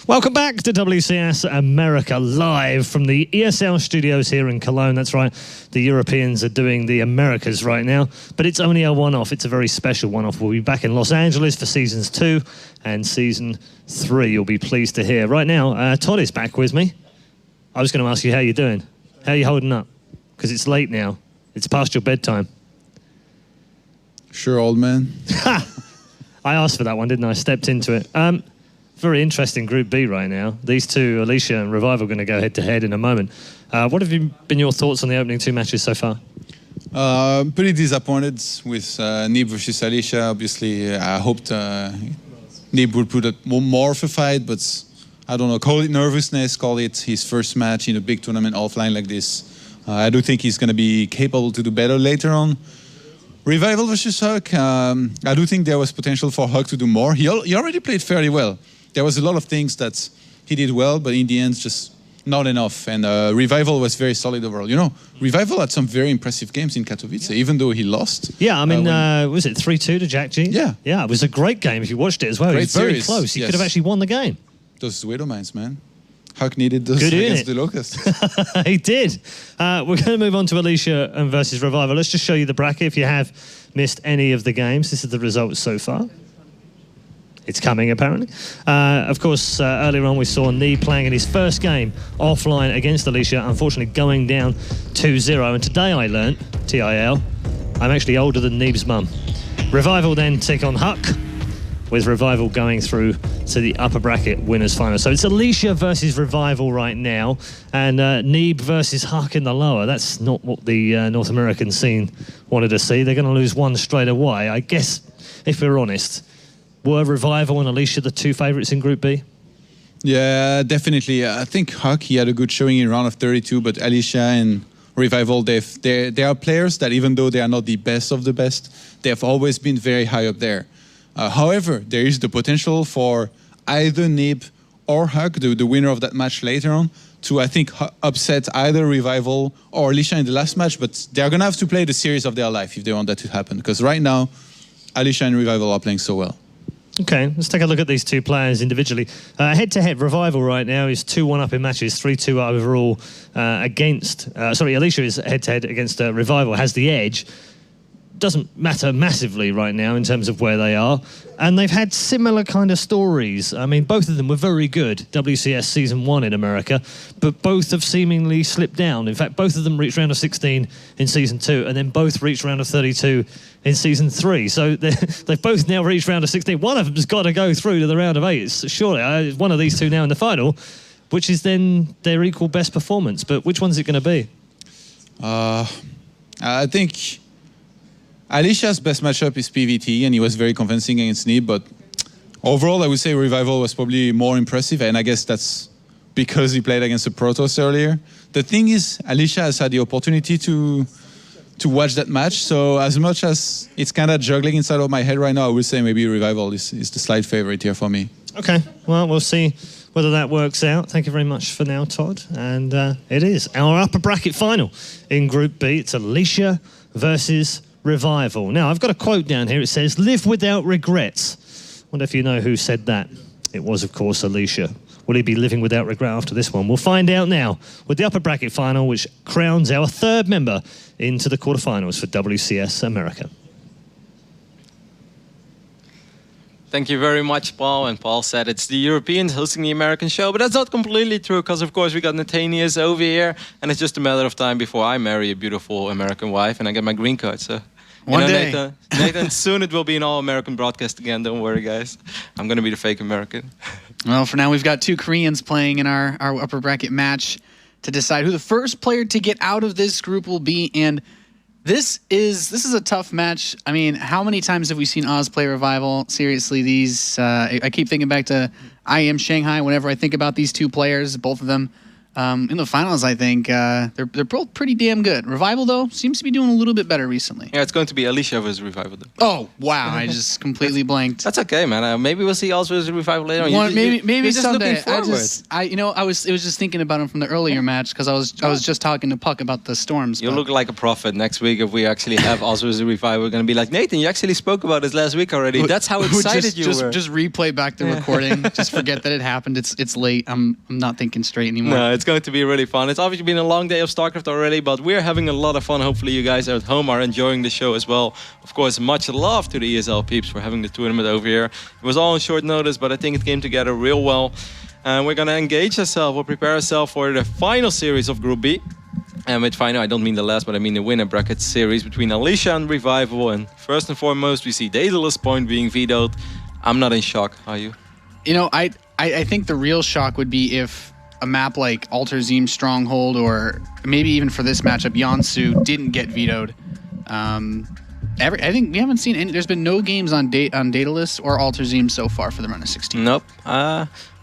Welcome back to WCS America, live from the ESL studios here in Cologne. That's right, the Europeans are doing the Americas right now, but it's only a one-off. It's a very special one-off. We'll be back in Los Angeles for Seasons 2 and Season 3, you'll be pleased to hear. Right now, Todd is back with me. I was going to ask you how you're doing. How are you holding up? Because it's late now. It's past your bedtime. Sure, old man. Ha! I asked for that one, didn't I? Stepped into it. Very interesting Group B right now. These two, Alicia and Revival, are going to go head-to-head in a moment. What have been your thoughts on the opening two matches so far? Pretty disappointed with Nib versus Alicia. Obviously, I hoped Nib would put up more of a fight, but I don't know, call it nervousness, call it his first match in a big tournament offline like this. I do think he's going to be capable to do better later on. Revival versus Huck, I do think there was potential for Huck to do more. He already played fairly well. There was a lot of things that he did well, but in the end, just not enough. And Revival was very solid overall. You know, Revival had some very impressive games in Katowice, even though he lost. Yeah, I mean, was it 3-2 to Jack G? Yeah. Yeah, it was a great game if you watched it as well. It was very close. He could have actually won the game. Those Widow Mines, man. Huck needed those Good against the Locusts. He did. We're going to move on to Alicia and versus Revival. Let's just show you the bracket if you have missed any of the games. This is the results so far. It's coming, apparently. Of course, earlier on we saw Nib playing in his first game offline against Alicia, unfortunately going down 2-0. And today I learnt, TIL, I'm actually older than Nib's mum. Revival then take on Huck, with Revival going through to the upper bracket winners final. So it's Alicia versus Revival right now, and Nib versus Huck in the lower. That's not what the North American scene wanted to see. They're going to lose one straight away. I guess, if we're honest, were Revival and Alicia the two favourites in Group B? Yeah, definitely. I think Huck, he had a good showing in round of 32, but Alicia and Revival, they are players that even though they are not the best of the best, they have always been very high up there. However, there is the potential for either Nib or Huck, the winner of that match later on, to, I think, upset either Revival or Alicia in the last match, but they're going to have to play the series of their life if they want that to happen, because right now, Alicia and Revival are playing so well. Okay, let's take a look at these two players individually. Head-to-head, Revival right now is 2-1 up in matches, 3-2 overall against... Alicia is head-to-head against Revival, has the edge. Doesn't matter massively right now in terms of where they are. And they've had similar kind of stories. I mean, both of them were very good, WCS Season 1 in America, but both have seemingly slipped down. In fact, both of them reached round of 16 in Season 2, and then both reached round of 32 in Season 3. So they've both now reached round of 16. One of them's got to go through to the round of 8. It's surely one of these two now in the final, which is then their equal best performance. But which one's it going to be? I think Alicia's best matchup is PVT, and he was very convincing against Nib, but overall, I would say Revival was probably more impressive, and I guess that's because he played against the Protoss earlier. The thing is, Alicia has had the opportunity to watch that match, so as much as it's kind of juggling inside of my head right now, I would say maybe Revival is the slight favorite here for me. Okay, well, we'll see whether that works out. Thank you very much for now, Todd. And it is our upper bracket final in Group B. It's Alicia versus Revival. Now, I've got a quote down here. It says, "Live without regrets." Wonder if you know who said that. It was, of course, Alicia. Will he be living without regret after this one? We'll find out now with the upper bracket final, which crowns our third member into the quarterfinals for WCS America. Thank you very much, Paul. And Paul said it's the Europeans hosting the American show, but that's not completely true because, of course, we got Nathanius over here, and it's just a matter of time before I marry a beautiful American wife and I get my green card. So, One day. Nathan, soon it will be an all-American broadcast again. Don't worry, guys. I'm going to be the fake American. Well, for now, we've got two Koreans playing in our upper bracket match to decide who the first player to get out of this group will be, and this is a tough match. I mean, how many times have we seen Oz play Revival? Seriously, I keep thinking back to IM Shanghai whenever I think about these two players. Both of them In the finals, I think they're both pretty damn good. Revival, though, seems to be doing a little bit better recently. Yeah, it's going to be Alicia versus Revival. Though. Oh, wow. I just completely blanked. That's okay, man. Maybe we'll see also versus Revival later on. Maybe just someday. Looking forward. It was just thinking about him from the earlier match because I was just talking to Puck about the Storms. You look like a prophet next week if we actually have also versus Revival. We're going to be like, Nathan, you actually spoke about this last week already. That's how excited you were. Just replay back the recording. Just forget that it happened. It's late. I'm not thinking straight anymore. No, it's going to be really fun. It's obviously been a long day of StarCraft already, but we're having a lot of fun. Hopefully you guys at home are enjoying the show as well. Of course, much love to the ESL peeps for having the tournament over here. It was all on short notice, but I think it came together real well. And we're going to engage ourselves, we'll prepare ourselves for the final series of Group B. And with final, I don't mean the last, but I mean the winner bracket series between Alicia and Revival. And first and foremost, we see Daedalus Point being vetoed. I'm not in shock, are you? You know, I think the real shock would be if a map like Alterzim Stronghold, or maybe even for this matchup, Yonsu didn't get vetoed. I think we haven't seen any. There's been no games on Daedalus or Alterzim so far for the run of 16. Nope.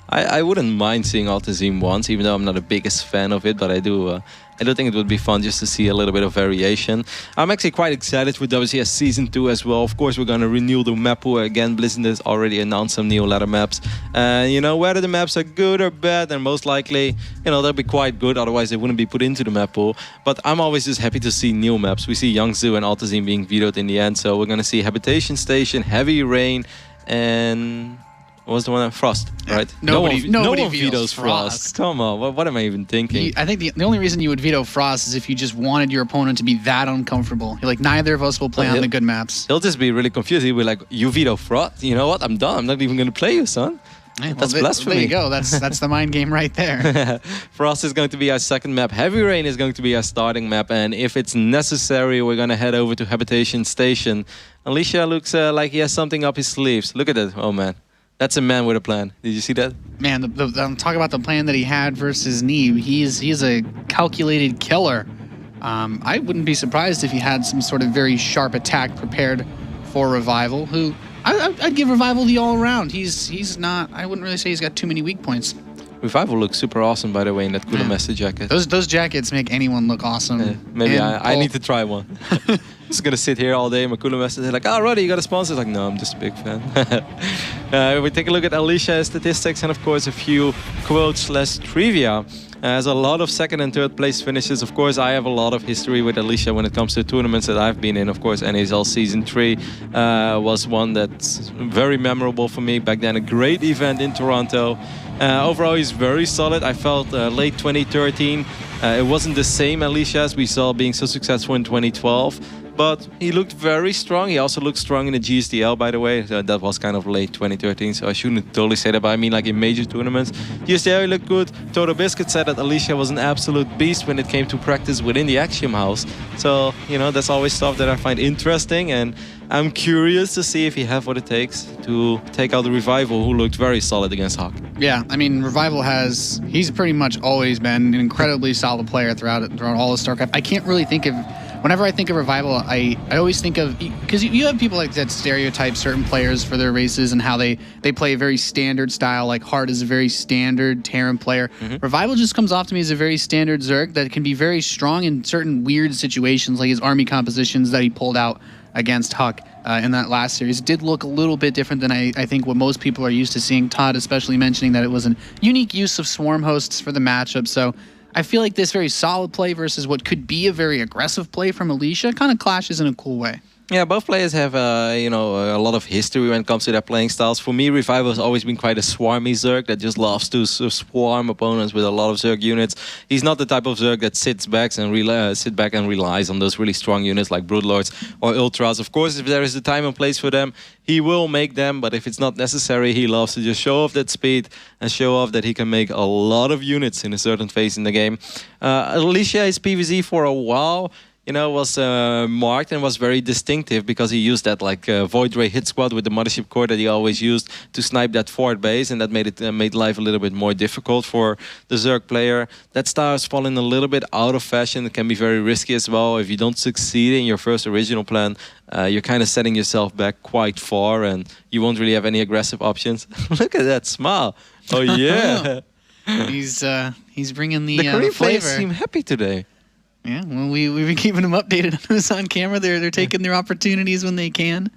I wouldn't mind seeing Altazim once, even though I'm not the biggest fan of it, but I do think it would be fun just to see a little bit of variation. I'm actually quite excited for WCS Season 2 as well. Of course, we're going to renew the map pool again. Blizzard has already announced some new ladder maps. You know, whether the maps are good or bad, and most likely, you know, they'll be quite good. Otherwise, they wouldn't be put into the map pool. But I'm always just happy to see new maps. We see Yangzhou and Altazim being vetoed in the end. So we're going to see Habitation Station, Heavy Rain, and... what was the one? Frost, right? Nobody no one vetoes vetoes Frost. Come on, what am I even thinking? I think the only reason you would veto Frost is if you just wanted your opponent to be that uncomfortable. You're like, neither of us will play on the good maps. He'll just be really confused. He'll be like, you veto Frost? You know what? I'm done. I'm not even going to play you, son. Well, That's blasphemy. There you go. That's the mind game right there. Frost is going to be our second map. Heavy Rain is going to be our starting map. And if it's necessary, we're going to head over to Habitation Station. Alicia looks like he has something up his sleeves. Look at that. Oh, man. That's a man with a plan. Did you see that? Man, talk about the plan that he had versus Neve. He's a calculated killer. I wouldn't be surprised if he had some sort of very sharp attack prepared for Revival, who I'd give Revival the all-around. He's not, I wouldn't really say he's got too many weak points. Revival looks super awesome, by the way, in that Cooler Master jacket. Those jackets make anyone look awesome. Maybe I need to try one. I'm just gonna sit here all day in my Cooler Master. They're like, oh, Roddy, you got a sponsor? It's like, no, I'm just a big fan. We take a look at Alicia's statistics and, of course, a few quotes/trivia. Has a lot of second and third place finishes. Of course, I have a lot of history with Alicia when it comes to tournaments that I've been in. Of course, NASL Season 3 was one that's very memorable for me. Back then, a great event in Toronto. Overall, he's very solid. I felt late 2013, it wasn't the same Alicia as we saw being so successful in 2012. But he looked very strong. He also looked strong in the GSTL, by the way. That was kind of late 2013, so I shouldn't totally say that, but I mean like in major tournaments. GSTL, he looked good. Toto Biscuit said that Alicia was an absolute beast when it came to practice within the Axiom House. So, you know, that's always stuff that I find interesting, and I'm curious to see if he has what it takes to take out the Revival, who looked very solid against Hawk. Yeah, I mean, Revival he's pretty much always been an incredibly solid player throughout all of StarCraft. I can't really think of... Whenever I think of Revival, I always think of... Because you have people like that stereotype certain players for their races and how they play a very standard style, like Hart is a very standard Terran player. Revival just comes off to me as a very standard Zerg that can be very strong in certain weird situations, like his army compositions that he pulled out against Huck in that last series. It did look a little bit different than I think what most people are used to seeing. Todd especially mentioning that it was a unique use of swarm hosts for the matchup, so... I feel like this very solid play versus what could be a very aggressive play from Alicia kind of clashes in a cool way. Yeah, both players have a lot of history when it comes to their playing styles. For me, Revival has always been quite a swarmy Zerg that just loves to swarm opponents with a lot of Zerg units. He's not the type of Zerg that sits back and relies on those really strong units like Broodlords or Ultras. Of course, if there is a time and place for them, he will make them, but if it's not necessary, he loves to just show off that speed and show off that he can make a lot of units in a certain phase in the game. Alicia is PvZ for a while. You know, was marked and was very distinctive because he used that like Void Ray hit squad with the Mothership Core that he always used to snipe that fort base, and that made life a little bit more difficult for the Zerg player. That style has fallen a little bit out of fashion. It can be very risky as well. If you don't succeed in your first original plan, you're kind of setting yourself back quite far, and you won't really have any aggressive options. Look at that smile. Oh yeah. He's He's bringing the Korean players flavor. seem happy today. Yeah, well, we've been keeping them updated on this on camera. They're taking their opportunities when they can.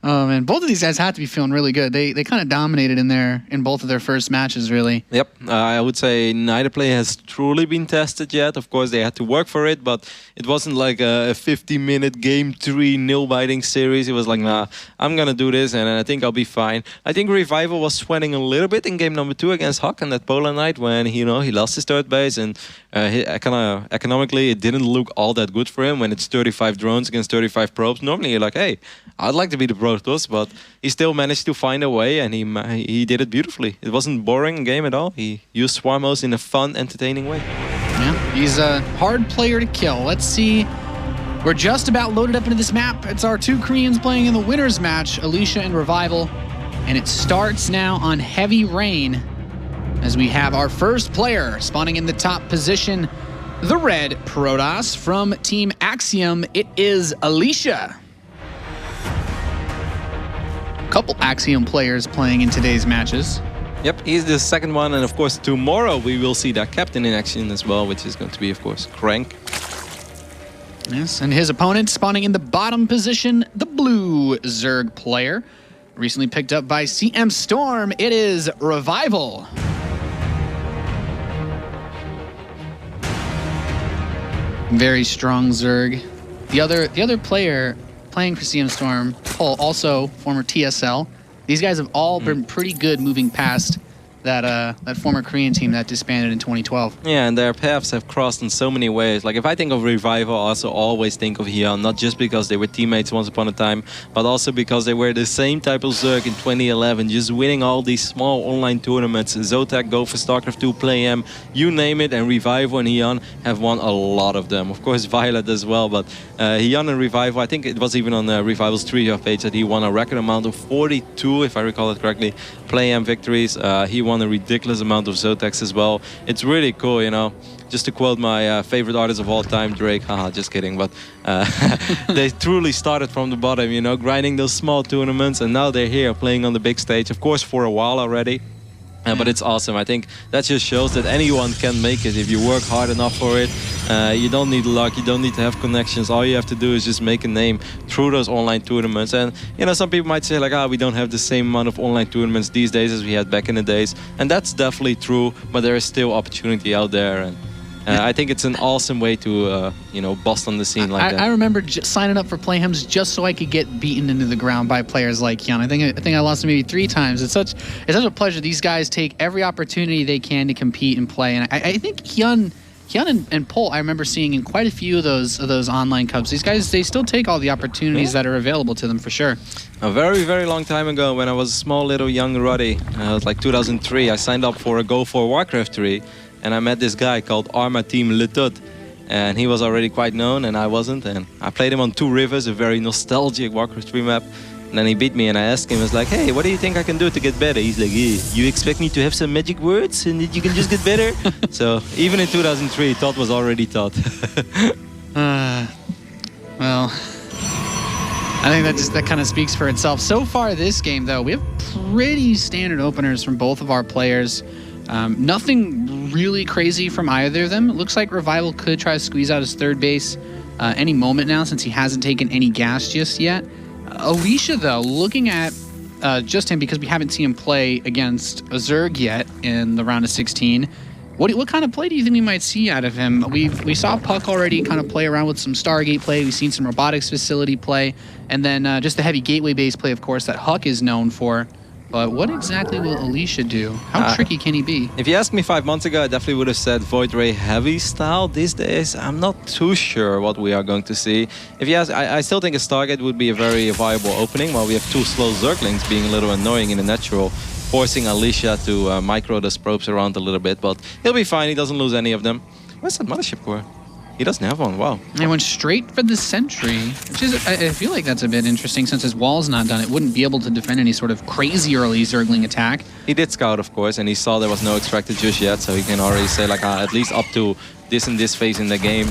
And both of these guys have to be feeling really good. They kind of dominated in both of their first matches, really. Yep, I would say neither player has truly been tested yet. Of course, they had to work for it, but it wasn't like a 50-minute game 3 nail-biting series. It was like, nah, I'm gonna do this, and I think I'll be fine. I think Revival was sweating a little bit in game number 2 against Huck on that Polar night when he lost his third base, and economically it didn't look all that good for him when it's 35 drones against 35 probes. Normally you're like, hey, I'd like to be the Protoss, but he still managed to find a way, and he did it beautifully. It wasn't boring game at all. He used Swarmos in a fun, entertaining way. Yeah, he's a hard player to kill. Let's see. We're just about loaded up into this map. It's our 2 Koreans playing in the winners match, Alicia and Revival. And it starts now on Heavy Rain as we have our first player spawning in the top position, the red Protoss from Team Axiom. It is Alicia. Couple Axiom players playing in today's matches. Yep, he's the second one, and of course tomorrow we will see that captain in action as well, which is going to be, of course, Crank. Yes, and his opponent spawning in the bottom position, the blue Zerg player. Recently picked up by CM Storm, it is Revival. Very strong Zerg. The other player playing for CM Storm, Paul, also former TSL. These guys have all been pretty good moving past that former Korean team that disbanded in 2012. Yeah, and their paths have crossed in so many ways. Like, if I think of Revival, I also always think of Hyun, not just because they were teammates once upon a time, but also because they were the same type of Zerg in 2011, just winning all these small online tournaments. Zotac go for StarCraft 2, Play M, you name it, and Revival and Hyun have won a lot of them. Of course, Violet as well, but Hyun and Revival, I think it was even on Revival's Trio page that he won a record amount of 42, if I recall it correctly, Play M victories. He won a ridiculous amount of Zotacs as well. It's really cool, you know. Just to quote my favorite artist of all time, Drake. Haha, just kidding. But they truly started from the bottom, you know, grinding those small tournaments, and now they're here playing on the big stage. Of course, for a while already. But it's awesome. I think that just shows that anyone can make it if you work hard enough for it. You don't need luck, you don't need to have connections. All you have to do is just make a name through those online tournaments. And, you know, some people might say like, we don't have the same amount of online tournaments these days as we had back in the days. And that's definitely true, but there is still opportunity out there. And I think it's an awesome way to, you know, bust on the scene like that. I remember signing up for Playhems just so I could get beaten into the ground by players like Hyun. I think I lost maybe 3 times. It's such a pleasure. These guys take every opportunity they can to compete and play. And I think Hyun and Pol, I remember seeing in quite a few of those online cups. These guys, they still take all the opportunities that are available to them for sure. A very, very long time ago, when I was a small little young Roddy, it was like 2003, I signed up for a Go for Warcraft 3. And I met this guy called Arma Team Letut. And he was already quite known, and I wasn't. And I played him on 2 Rivers, a very nostalgic Warcraft 3 map. And then he beat me, and I asked him, I was like, hey, what do you think I can do to get better? He's like, hey, you expect me to have some magic words and that you can just get better? So even in 2003, Todd was already Todd. Well, I think that kind of speaks for itself. So far this game, though, we have pretty standard openers from both of our players. Nothing really crazy from either of them. It looks like Revival could try to squeeze out his third base any moment now, since he hasn't taken any gas just yet. Alicia, though, looking at just him, because we haven't seen him play against a Zerg yet in the round of 16. What kind of play do you think we might see out of him? We saw Puck already kind of play around with some Stargate play. We've seen some robotics facility play, and then just the heavy gateway base play, of course, that Huck is known for. But what exactly will Alicia do? How tricky can he be? If you asked me 5 months ago, I definitely would have said Void Ray heavy style. These days, I'm not too sure what we are going to see. If you ask, I still think a Stargate would be a very viable opening, while we have 2 slow Zerglings being a little annoying in the natural, forcing Alicia to micro those probes around a little bit. But he'll be fine, he doesn't lose any of them. Where's that Mothership Core? He doesn't have one, wow. He went straight for the Sentry, which is, I feel like that's a bit interesting since his wall's not done. It wouldn't be able to defend any sort of crazy early Zergling attack. He did scout, of course, and he saw there was no extracted just yet, so he can already say, like, at least up to this and this phase in the game,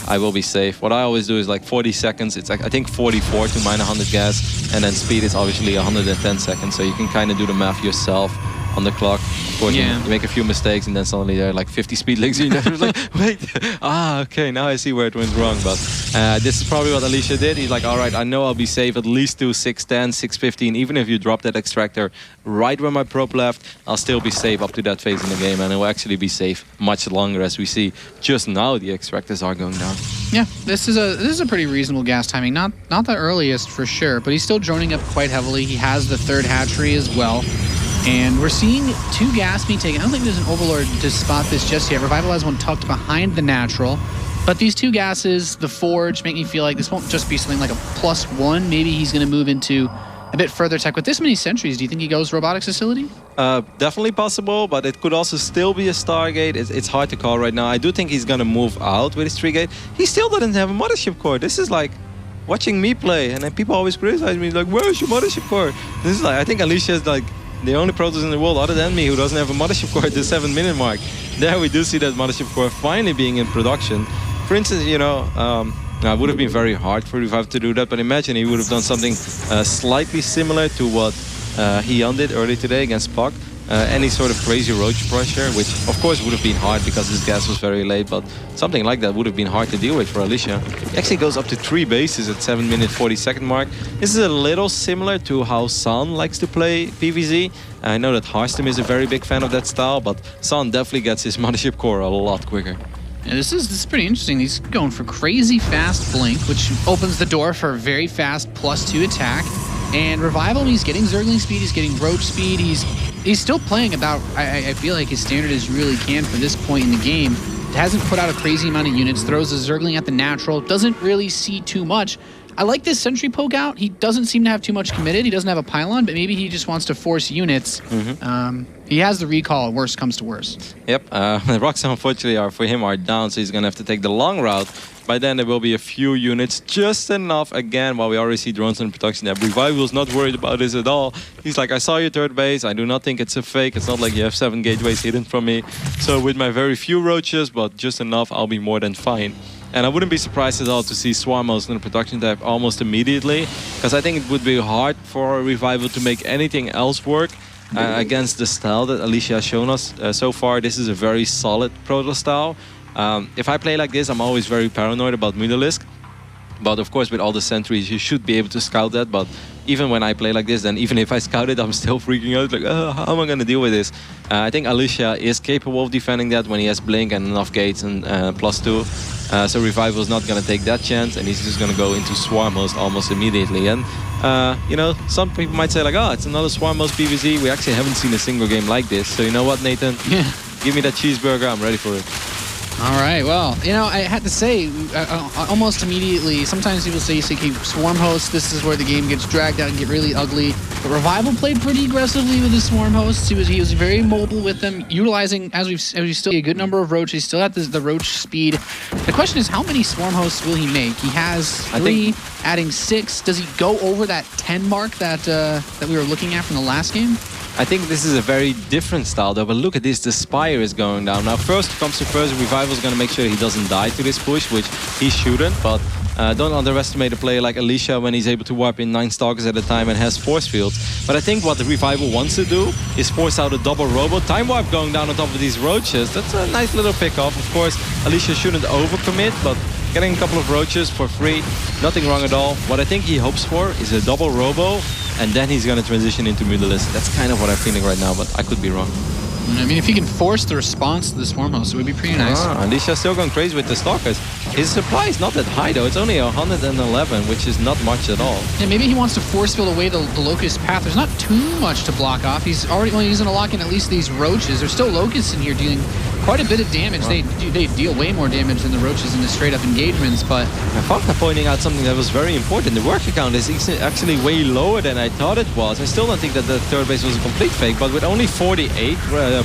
I will be safe. What I always do is like 40 seconds, it's like, I think 44 to mine 100 gas, and then speed is obviously 110 seconds, so you can kind of do the math yourself. on the clock. Of course, Yeah. you make a few mistakes and then suddenly there are like 50 speed links. And you're like, wait, okay, now I see where it went wrong. But this is probably what Alicia did. He's like, all right, I know I'll be safe at least to 610, 615. Even if you drop that extractor right where my probe left, I'll still be safe up to that phase in the game. And it will actually be safe much longer, as we see just now the extractors are going down. Yeah, this is a pretty reasonable gas timing. Not the earliest for sure, but he's still droning up quite heavily. He has the third hatchery as well. And we're seeing 2 gas being taken. I don't think there's an Overlord to spot this just yet. Revival has one tucked behind the natural. But these 2 gases, the Forge, make me feel like this won't just be something like a +1. Maybe he's going to move into a bit further tech. With this many sentries, do you think he goes robotics facility? Definitely possible, but it could also still be a Stargate. It's hard to call right now. I do think he's going to move out with his 3-gate. He still doesn't have a mothership core. This is like watching me play, and then people always criticize me, like, where's your mothership core? This is like, I think Alicia is like the only Protoss in the world other than me who doesn't have a mothership core at the 7-minute mark. There we do see that mothership core finally being in production. For instance, you know, it would have been very hard for Revive to do that, but imagine he would have done something slightly similar to what Hyun did early today against Puck. Any sort of crazy roach pressure, which of course would have been hard because his gas was very late, but something like that would have been hard to deal with for Alicia. He actually goes up to 3 bases at 7-minute 40-second mark. This is a little similar to how San likes to play PvZ. I know that Harstem is a very big fan of that style, but San definitely gets his mothership core a lot quicker. Yeah, this is pretty interesting. He's going for crazy fast blink, which opens the door for a very fast +2 attack. And Revival, he's getting Zergling speed, he's getting Roach speed, he's still playing about, I feel like, his standard as you really can for this point in the game. Hasn't put out a crazy amount of units, throws a Zergling at the natural, doesn't really see too much. I like this sentry poke out. He doesn't seem to have too much committed. He doesn't have a pylon, but maybe he just wants to force units. He has the recall, worst comes to worst. Yep, the rocks unfortunately for him are down, so he's going to have to take the long route. By then there will be a few units, just enough again, while we already see drones in production. Revival's not worried about this at all. He's like, I saw your third base, I do not think it's a fake. It's not like you have 7 gateways hidden from me. So with my very few roaches, but just enough, I'll be more than fine. And I wouldn't be surprised at all to see Swarmos in the production type almost immediately, because I think it would be hard for Revival to make anything else work against the style that Alicia has shown us so far. This is a very solid Protoss style. If I play like this, I'm always very paranoid about Mutalisk. But of course, with all the sentries, you should be able to scout that. But even when I play like this, then even if I scout it, I'm still freaking out. Like, how am I going to deal with this? I think Alicia is capable of defending that when he has Blink and enough gates and +2. So Revival is not going to take that chance, and he's just going to go into Swarmos almost immediately. And, you know, some people might say like, oh, it's another Swarmos PvZ. We actually haven't seen a single game like this. So you know what, Nathan? Yeah. Give me that cheeseburger. I'm ready for it. All right, well, you know, I had to say, almost immediately, sometimes people say you should keep Swarm hosts. This is where the game gets dragged out and get really ugly. But Revival played pretty aggressively with his Swarm hosts. He was very mobile with them, utilizing, as we still see, a good number of roaches. Still at the roach speed. The question is, how many Swarm hosts will he make? He has 3, adding 6. Does he go over that 10 mark that we were looking at from the last game? I think this is a very different style though, but look at this, the Spire is going down. Now first comes to first, Revival's going to make sure he doesn't die to this push, which he shouldn't, but don't underestimate a player like Alicia when he's able to warp in 9 stalkers at a time and has force fields. But I think what the Revival wants to do is force out a double robo. Time warp going down on top of these roaches, that's a nice little pick-off. Of course, Alicia shouldn't overcommit, but getting a couple of roaches for free, nothing wrong at all. What I think he hopes for is a double robo, and then he's going to transition into Mutalisk. That's kind of what I'm feeling right now, but I could be wrong. I mean, if he can force the response to the Swarm host, it would be pretty nice. Alicia's still going crazy with the Stalkers. His supply is not that high though, it's only 111, which is not much at all. Yeah, maybe he wants to force field away the Locust path. There's not too much to block off. He's already he's going to lock in at least these roaches. There's still Locusts in here dealing quite a bit of damage. Wow. They deal way more damage than the roaches in the straight up engagements, but... Fakta pointing out something that was very important. The worker count is actually way lower than I thought it was. I still don't think that the third base was a complete fake, but with only 48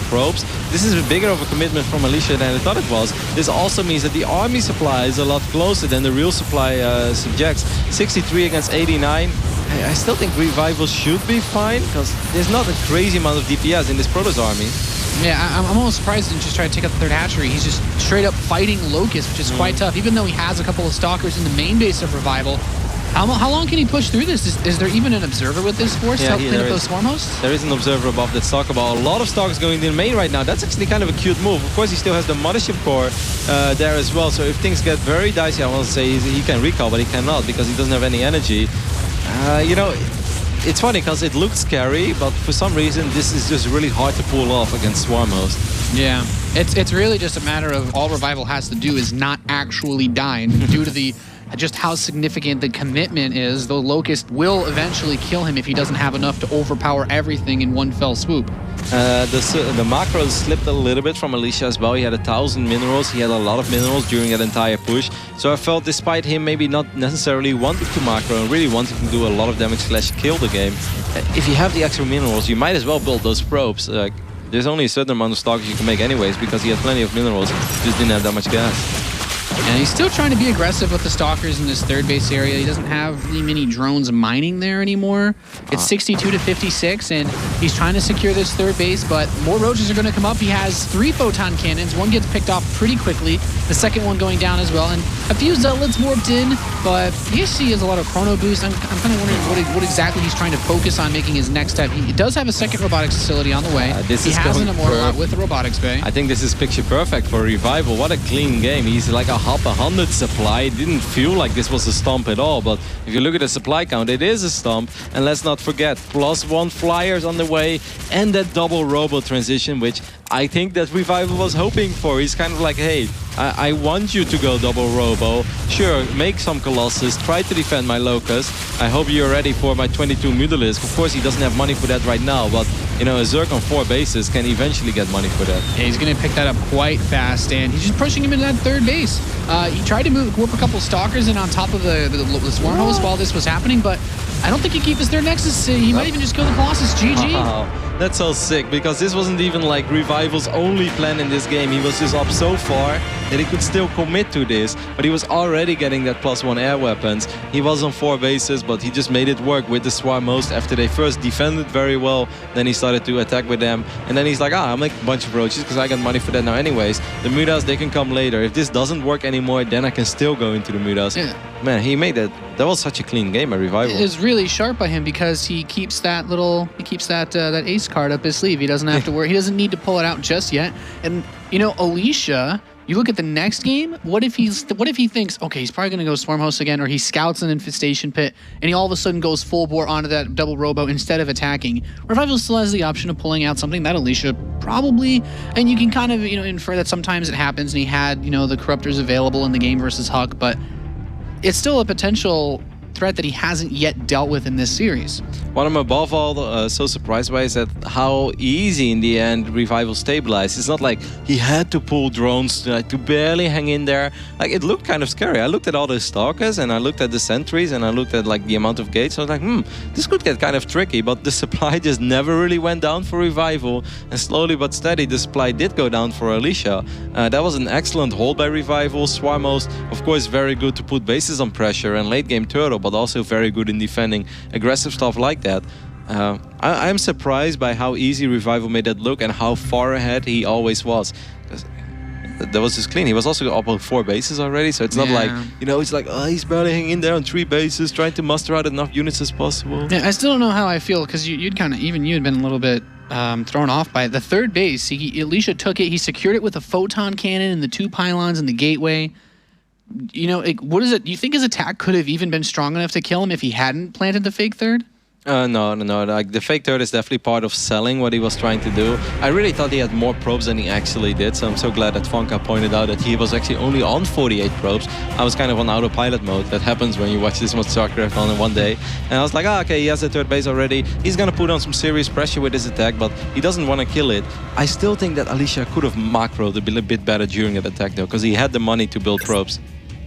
probes, this is a bigger of a commitment from Alicia than I thought it was. This also means that the army supply is a lot closer than the real supply subjects. 63 against 89. I still think Revival should be fine, because there's not a crazy amount of DPS in this Protoss army. Yeah, I'm almost surprised he didn't just try to take out the third hatchery. He's just straight up fighting Locust, which is quite tough. Even though he has a couple of Stalkers in the main base of Revival, How long can he push through this? Is there even an observer with this force to help clean up those swarm hosts? There is an observer above that's talk about. A lot of stocks going in main right now. That's actually kind of a cute move. Of course, he still has the mothership core there as well. So if things get very dicey, I want to say he can recall, but he cannot because he doesn't have any energy. You know, it's funny because it looked scary, but for some reason, this is just really hard to pull off against swarm host. Yeah, it's really just a matter of all Revival has to do is not actually die, and due to the just how significant the commitment is, the Locust will eventually kill him if he doesn't have enough to overpower everything in one fell swoop. The macros slipped a little bit from Alicia as well. He had 1,000 minerals. He had a lot of minerals during that entire push. So I felt despite him maybe not necessarily wanting to macro and really wanting to do a lot of damage / kill the game, if you have the extra minerals, you might as well build those probes. There's only a certain amount of stocks you can make anyways because he had plenty of minerals, just didn't have that much gas. And he's still trying to be aggressive with the stalkers in this third base area. He doesn't have really many drones mining there anymore. It's 62 to 56, and he's trying to secure this third base, but more roaches are going to come up. He has 3 photon cannons. One gets picked off pretty quickly. The second one going down as well, and a few zealots warped in, but ESC has a lot of chrono boost. I'm kind of wondering what exactly he's trying to focus on making his next step. He does have a second robotics facility on the way. He has an immortal out with the robotics bay. I think this is picture perfect for Revival. What a clean game. He's like a hop 100 supply. It didn't feel like this was a stomp at all, but if you look at the supply count, it is a stomp. And let's not forget, +1 flyers on the way and that double robo transition, which I think that Revival was hoping for. He's kind of like, hey, I want you to go double robo. Sure, make some Colossus, try to defend my Locust. I hope you're ready for my 22 Mutalisk. Of course, he doesn't have money for that right now, but you know, a Zerg on 4 bases can eventually get money for that. Yeah, he's going to pick that up quite fast, and he's just pushing him into that third base. He tried to whip a couple Stalkers in on top of the Swarm Host while this was happening, but I don't think he keep his third Nexus. He might even just kill the Colossus. GG. Wow, that's so sick, because this wasn't even like Revival's only plan in this game. He was just up so far that he could still commit to this, but he was already getting that +1 air weapons. He was on 4 bases, but he just made it work with the Swarm Host after they first defended very well. Then he started to attack with them, and then he's like, I'll make a bunch of roaches because I got money for that now anyways. The Mutas, they can come later. If this doesn't work anymore, then I can still go into the Mutas. Yeah. Man, he made that. That was such a clean game at Revival. It is really sharp by him because he keeps that that ace card up his sleeve. He doesn't have to worry. He doesn't need to pull it out just yet. And you know, Alicia, you look at the next game, what if he thinks, okay, he's probably going to go Swarm Host again, or he scouts an Infestation Pit, and he all of a sudden goes full bore onto that double robo instead of attacking. Revival still has the option of pulling out something that Alicia probably, and you can kind of, you know, infer that sometimes it happens, and he had, you know, the Corruptors available in the game versus Huck, but it's still a potential threat that he hasn't yet dealt with in this series. What I'm above all so surprised by is that how easy in the end Revival stabilized. It's not like he had to pull drones to barely hang in there. Like, it looked kind of scary. I looked at all the Stalkers and I looked at the sentries and I looked at like the amount of gates. I was like, this could get kind of tricky, but the supply just never really went down for Revival, and slowly but steady the supply did go down for Alicia. That was an excellent hold by Revival. Swarm Host, of course, very good to put bases on pressure and late game turtle, but also very good in defending aggressive stuff like that. I'm surprised by how easy Revival made that look and how far ahead he always was. That was just clean. He was also up on 4 bases already, so it's not like, you know, it's like, oh, he's barely hanging in there on 3 bases, trying to muster out enough units as possible. Yeah, I still don't know how I feel, because you'd kind of, even you had been a little bit thrown off by it. The third base, Alicia took it, he secured it with a photon cannon and the 2 pylons and the gateway. You know, what is it? Do you think his attack could have even been strong enough to kill him if he hadn't planted the fake third? No. Like, the fake third is definitely part of selling what he was trying to do. I really thought he had more probes than he actually did, so I'm so glad that Fonka pointed out that he was actually only on 48 probes. I was kind of on autopilot mode. That happens when you watch this much StarCraft on in one day. And I was like, okay, he has the third base already. He's gonna put on some serious pressure with his attack, but he doesn't want to kill it. I still think that Alicia could have macroed a bit better during that attack though, because he had the money to build probes.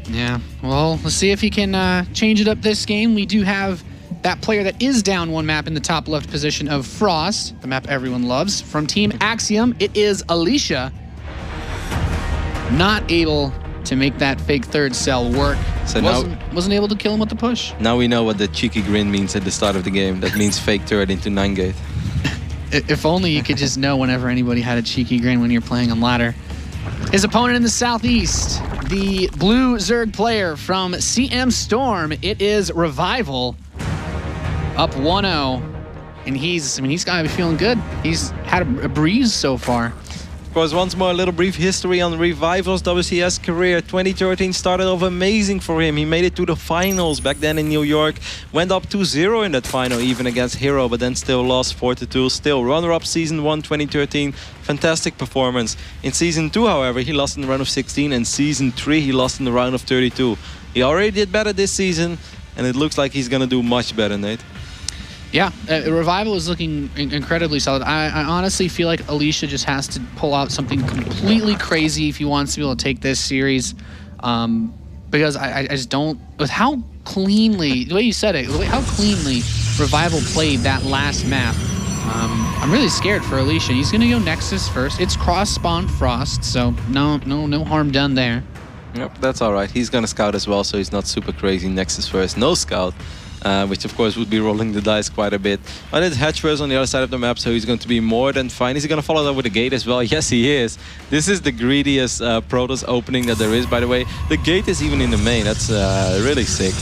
Yeah, well, let's see if he can change it up this game. We do have that player that is down 1 map in the top left position of Frost, the map everyone loves. From Team Axiom, it is Alicia. Not able to make that fake third cell work. So wasn't able to kill him with the push. Now we know what the cheeky grin means at the start of the game. That means fake third into 9 gate. If only you could just know whenever anybody had a cheeky grin when you're playing on ladder. His opponent in the southeast, the blue Zerg player from CM Storm. It is Revival, up 1-0. And he's got to be feeling good. He's had a breeze so far. Of course, once more, a little brief history on Revival's WCS career. 2013 started off amazing for him. He made it to the finals back then in New York. Went up 2-0 in that final, even against Hero, but then still lost 4-2. Still runner-up Season 1 2013. Fantastic performance. In Season 2, however, he lost in the round of 16. And Season 3, he lost in the round of 32. He already did better this season, and it looks like he's going to do much better, Nate. Yeah, Revival is looking incredibly solid. I honestly feel like Alicia just has to pull out something completely crazy if he wants to be able to take this series. Because I just don't... With how cleanly... The way you said it, how cleanly Revival played that last map, I'm really scared for Alicia. He's going to go Nexus first. It's cross-spawn Frost, so no harm done there. Yep, that's all right. He's going to scout as well, so he's not super crazy. Nexus first, no scout. Which of course would be rolling the dice quite a bit. But it's Hatchverse on the other side of the map, so he's going to be more than fine. Is he going to follow that with the gate as well? Yes, he is. This is the greediest Protoss opening that there is, by the way. The gate is even in the main. That's really sick.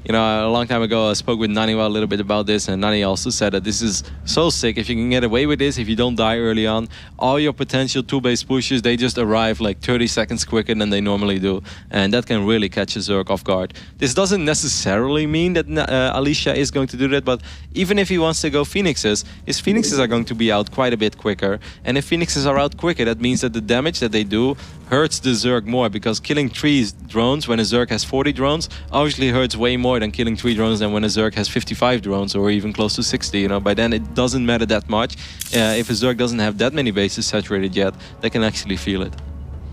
You know, a long time ago, I spoke with Nani a little bit about this, and Nani also said that this is so sick. If you can get away with this, if you don't die early on, all your potential 2-base pushes, they just arrive like 30 seconds quicker than they normally do. And that can really catch a Zerg off guard. This doesn't necessarily mean that Alicia is going to do that, but even if he wants to go Phoenixes, his Phoenixes are going to be out quite a bit quicker. And if Phoenixes are out quicker, that means that the damage that they do hurts the Zerg more, because killing 3 drones when a Zerg has 40 drones obviously hurts way more than killing 3 drones than when a Zerg has 55 drones or even close to 60. You know, by then it doesn't matter that much. If a Zerg doesn't have that many bases saturated yet, they can actually feel it.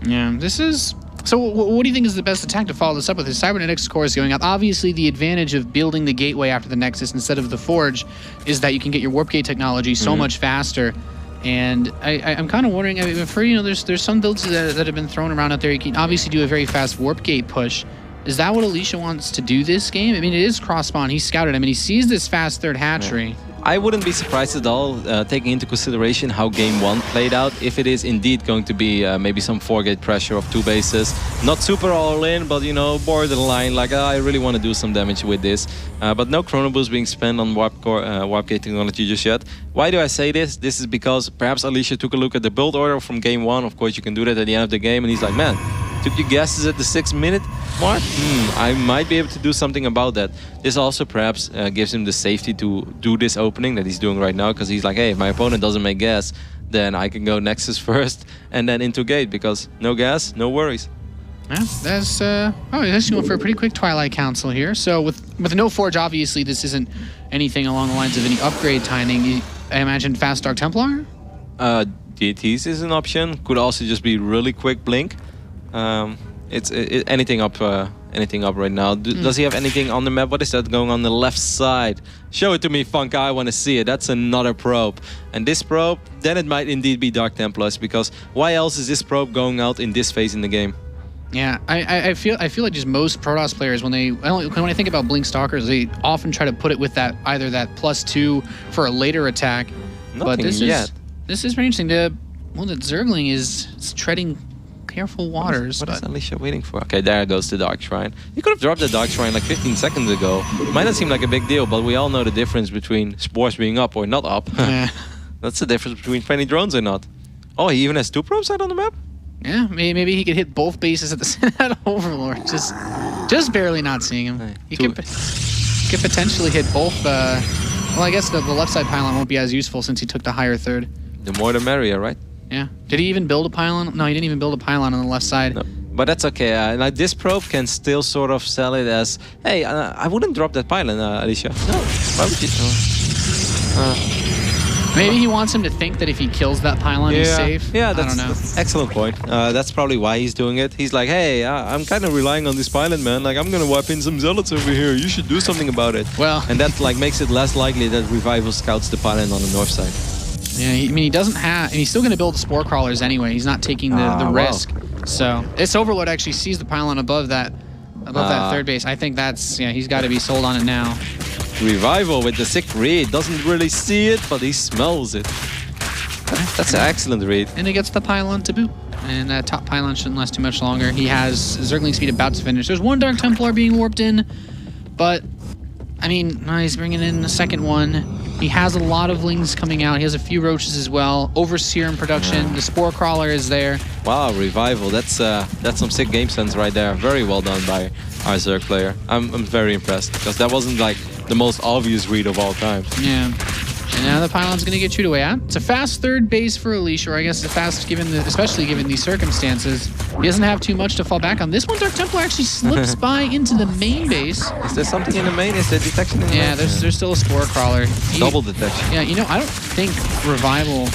Yeah, this is... So what do you think is the best attack to follow this up with? His Cybernetics core is going up. Obviously, the advantage of building the gateway after the Nexus instead of the Forge is that you can get your warp gate technology so much faster. And I'm kind of wondering, I've heard, you know, there's some builds that have been thrown around out there. You can obviously do a very fast warp gate push. Is that what Alicia wants to do this game? I mean, it is cross-spawn. He's scouted. I mean, he sees this fast third hatchery. I wouldn't be surprised at all, taking into consideration how Game 1 played out, if it is indeed going to be maybe some 4-gate pressure of 2 bases. Not super all-in, but, you know, borderline, like, I really want to do some damage with this. But no Chrono Boost being spent on warp gate technology just yet. Why do I say this? This is because perhaps Alicia took a look at the build order from Game 1. Of course, you can do that at the end of the game, and he's like, man, took your guesses at the 6-minute mark? I might be able to do something about that. This also perhaps gives him the safety to do this opening that he's doing right now, because he's like, hey, if my opponent doesn't make gas, then I can go Nexus first and then into gate, because no gas, no worries. Yeah, that's he's actually going for a pretty quick Twilight Council here. So with no Forge, obviously this isn't anything along the lines of any upgrade timing. I imagine Fast Dark Templar? DTs is an option. Could also just be really quick blink. It's anything up right now. Does he have anything on the map? What is that going on the left side? Show it to me, Funka. I want to see it. That's another probe. And this probe, then it might indeed be Dark Templars, because why else is this probe going out in this phase in the game? Yeah, I feel like just most Protoss players, when I think about Blink Stalkers, they often try to put it with that either that +2 for a later attack. Nothing but this yet. Is very interesting. The Zergling is treading careful waters. What is Alicia waiting for? Okay, there goes the Dark Shrine. You could have dropped the Dark Shrine like 15 seconds ago. It might not seem like a big deal, but we all know the difference between spores being up or not up. Yeah. That's the difference between 20 drones or not. Oh, he even has 2 probes out on the map? Yeah, maybe he could hit both bases at the same Overlord. Just barely not seeing him. Hey, He could potentially hit both. Well, I guess the left side pylon won't be as useful since he took the higher third. The more the merrier, right? Yeah. Did he even build a pylon? No, he didn't even build a pylon on the left side. No. But that's okay. Like this probe can still sort of sell it as, hey, I wouldn't drop that pylon, Alicia. No, why would you? Maybe he wants him to think that if he kills that pylon, he's safe. Yeah, I don't know. that's excellent point. That's probably why he's doing it. He's like, hey, I'm kind of relying on this pylon, man. Like, I'm gonna wipe in some zealots over here. You should do something about it. Well, and that like makes it less likely that Revival scouts the pylon on the north side. Yeah, I mean, he doesn't have, and he's still going to build spore crawlers anyway. He's not taking the risk. So this Overlord actually sees the pylon above that third base. I think that's, yeah, he's got to be sold on it now. Revival with the sick read. Doesn't really see it, but he smells it. That's an excellent read. And he gets the pylon to boot. and that top pylon shouldn't last too much longer. He has Zergling speed about to finish. There's one Dark Templar being warped in, but I mean, he's bringing in the second one. He has a lot of Lings coming out. He has a few Roaches as well. Overseer in production. The Spore Crawler is there. Wow, Revival. That's some sick game sense right there. Very well done by our Zerg player. I'm very impressed because that wasn't like the most obvious read of all time. Yeah. And now the pylon's going to get chewed away at. It's a fast third base for Alicia, or I guess it's fast especially given these circumstances. He doesn't have too much to fall back on. This one, Dark Templar actually slips by into the main base. Is there something in the main? Is there detection in the main? Yeah, there's still a Spore Crawler. Double detection. Yeah, you know, I don't think Revival...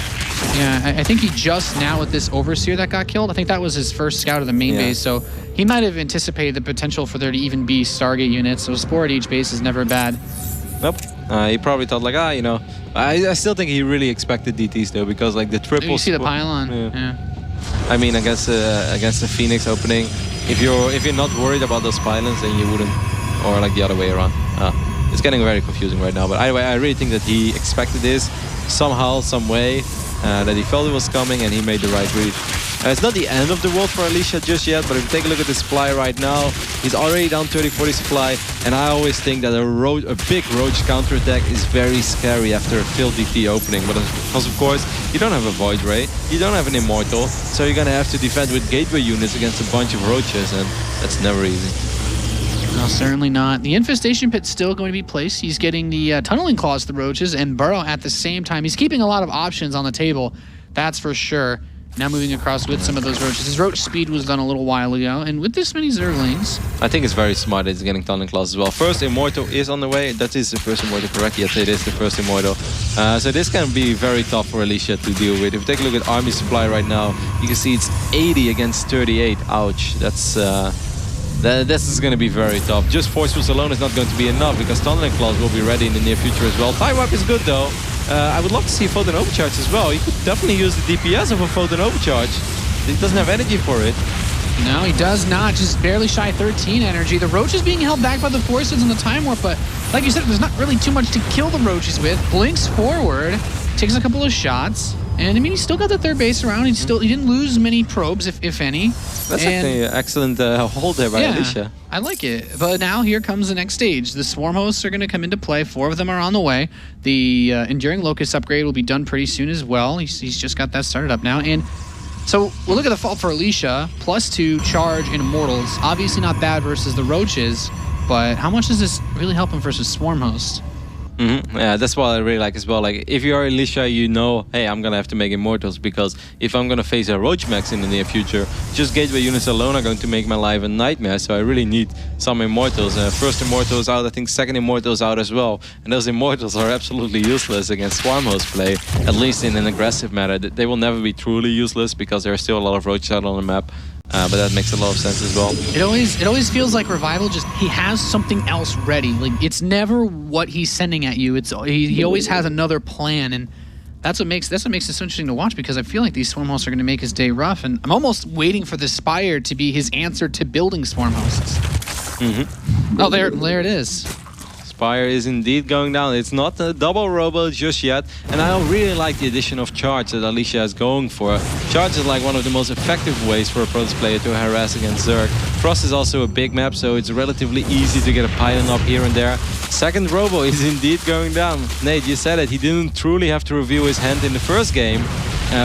Yeah, I think he just now with this Overseer that got killed, I think that was his first scout of the main base, so he might have anticipated the potential for there to even be Stargate units, so a Spore at each base is never bad. Nope. He probably thought like, you know, I still think he really expected DTs though, because like the triple. You see the pylon. Yeah. I mean, against the Phoenix opening, if you're not worried about those pylons, then you wouldn't, or like the other way around. It's getting very confusing right now. But anyway, I really think that he expected this somehow, some way, that he felt it was coming, and he made the right read. It's not the end of the world for Alicia just yet, but if you take a look at the supply right now, he's already down 30-40 supply, and I always think that a big Roach counterattack is very scary after a failed DT opening, but because of course, you don't have a Void Ray, you don't have an Immortal, so you're gonna have to defend with gateway units against a bunch of Roaches, and that's never easy. No, certainly not. The Infestation Pit's still going to be placed. He's getting the Tunneling Claws to the Roaches and Burrow at the same time. He's keeping a lot of options on the table, that's for sure. Now moving across with some of those Roaches. His Roach speed was done a little while ago, and with this many Zerglings... I think it's very smart that he's getting Tunneling Claws as well. First Immortal is on the way. That is the first Immortal, correct? Yes, it is the first Immortal. So this can be very tough for Alicia to deal with. If you take a look at army supply right now, you can see it's 80 against 38. Ouch. That's... this is going to be very tough. Just Force alone is not going to be enough because Tunneling Claws will be ready in the near future as well. Time Warp is good though. I would love to see a Photon Overcharge as well. He could definitely use the DPS of a Photon Overcharge. He doesn't have energy for it. No, he does not. Just barely shy 13 energy. The Roach is being held back by the Forces and the Time Warp, but like you said, there's not really too much to kill the Roaches with. Blinks forward, takes a couple of shots, and I mean, he still got the third base around. He didn't lose many probes, if any. That's actually an excellent hold there by Alicia. I like it. But now here comes the next stage. The Swarm Hosts are going to come into play. 4 of them are on the way. The Enduring Locust upgrade will be done pretty soon as well. He's just got that started up now. And so we'll look at the fault for Alicia. +2 charge in Immortals. Obviously not bad versus the Roaches, but how much does this really help him versus Swarm Host? Yeah, that's what I really like as well. Like, if you are Alicia, you know, hey, I'm gonna have to make Immortals because if I'm gonna face a Roach Max in the near future, just Gateway units alone are going to make my life a nightmare. So I really need some Immortals. First Immortal is out, I think second Immortal is out as well. And those Immortals are absolutely useless against Swarm Host play, at least in an aggressive manner. They will never be truly useless because there are still a lot of Roaches out on the map. But that makes a lot of sense as well. It always feels like Revival he has something else ready. Like, it's never what he's sending at you. He always has another plan, and that's what makes it so interesting to watch, because I feel like these Swarm Hosts are going to make his day rough, and I'm almost waiting for the Spire to be his answer to building Swarm Hosts. Oh, there it is. Spire is indeed going down. It's not a double robo just yet, and I really like the addition of Charge that Alicia is going for. Charge is like one of the most effective ways for a Protoss player to harass against Zerg. Frost is also a big map, so it's relatively easy to get a pylon up here and there. Second robo is indeed going down. Nate, you said it, he didn't truly have to reveal his hand in the first game.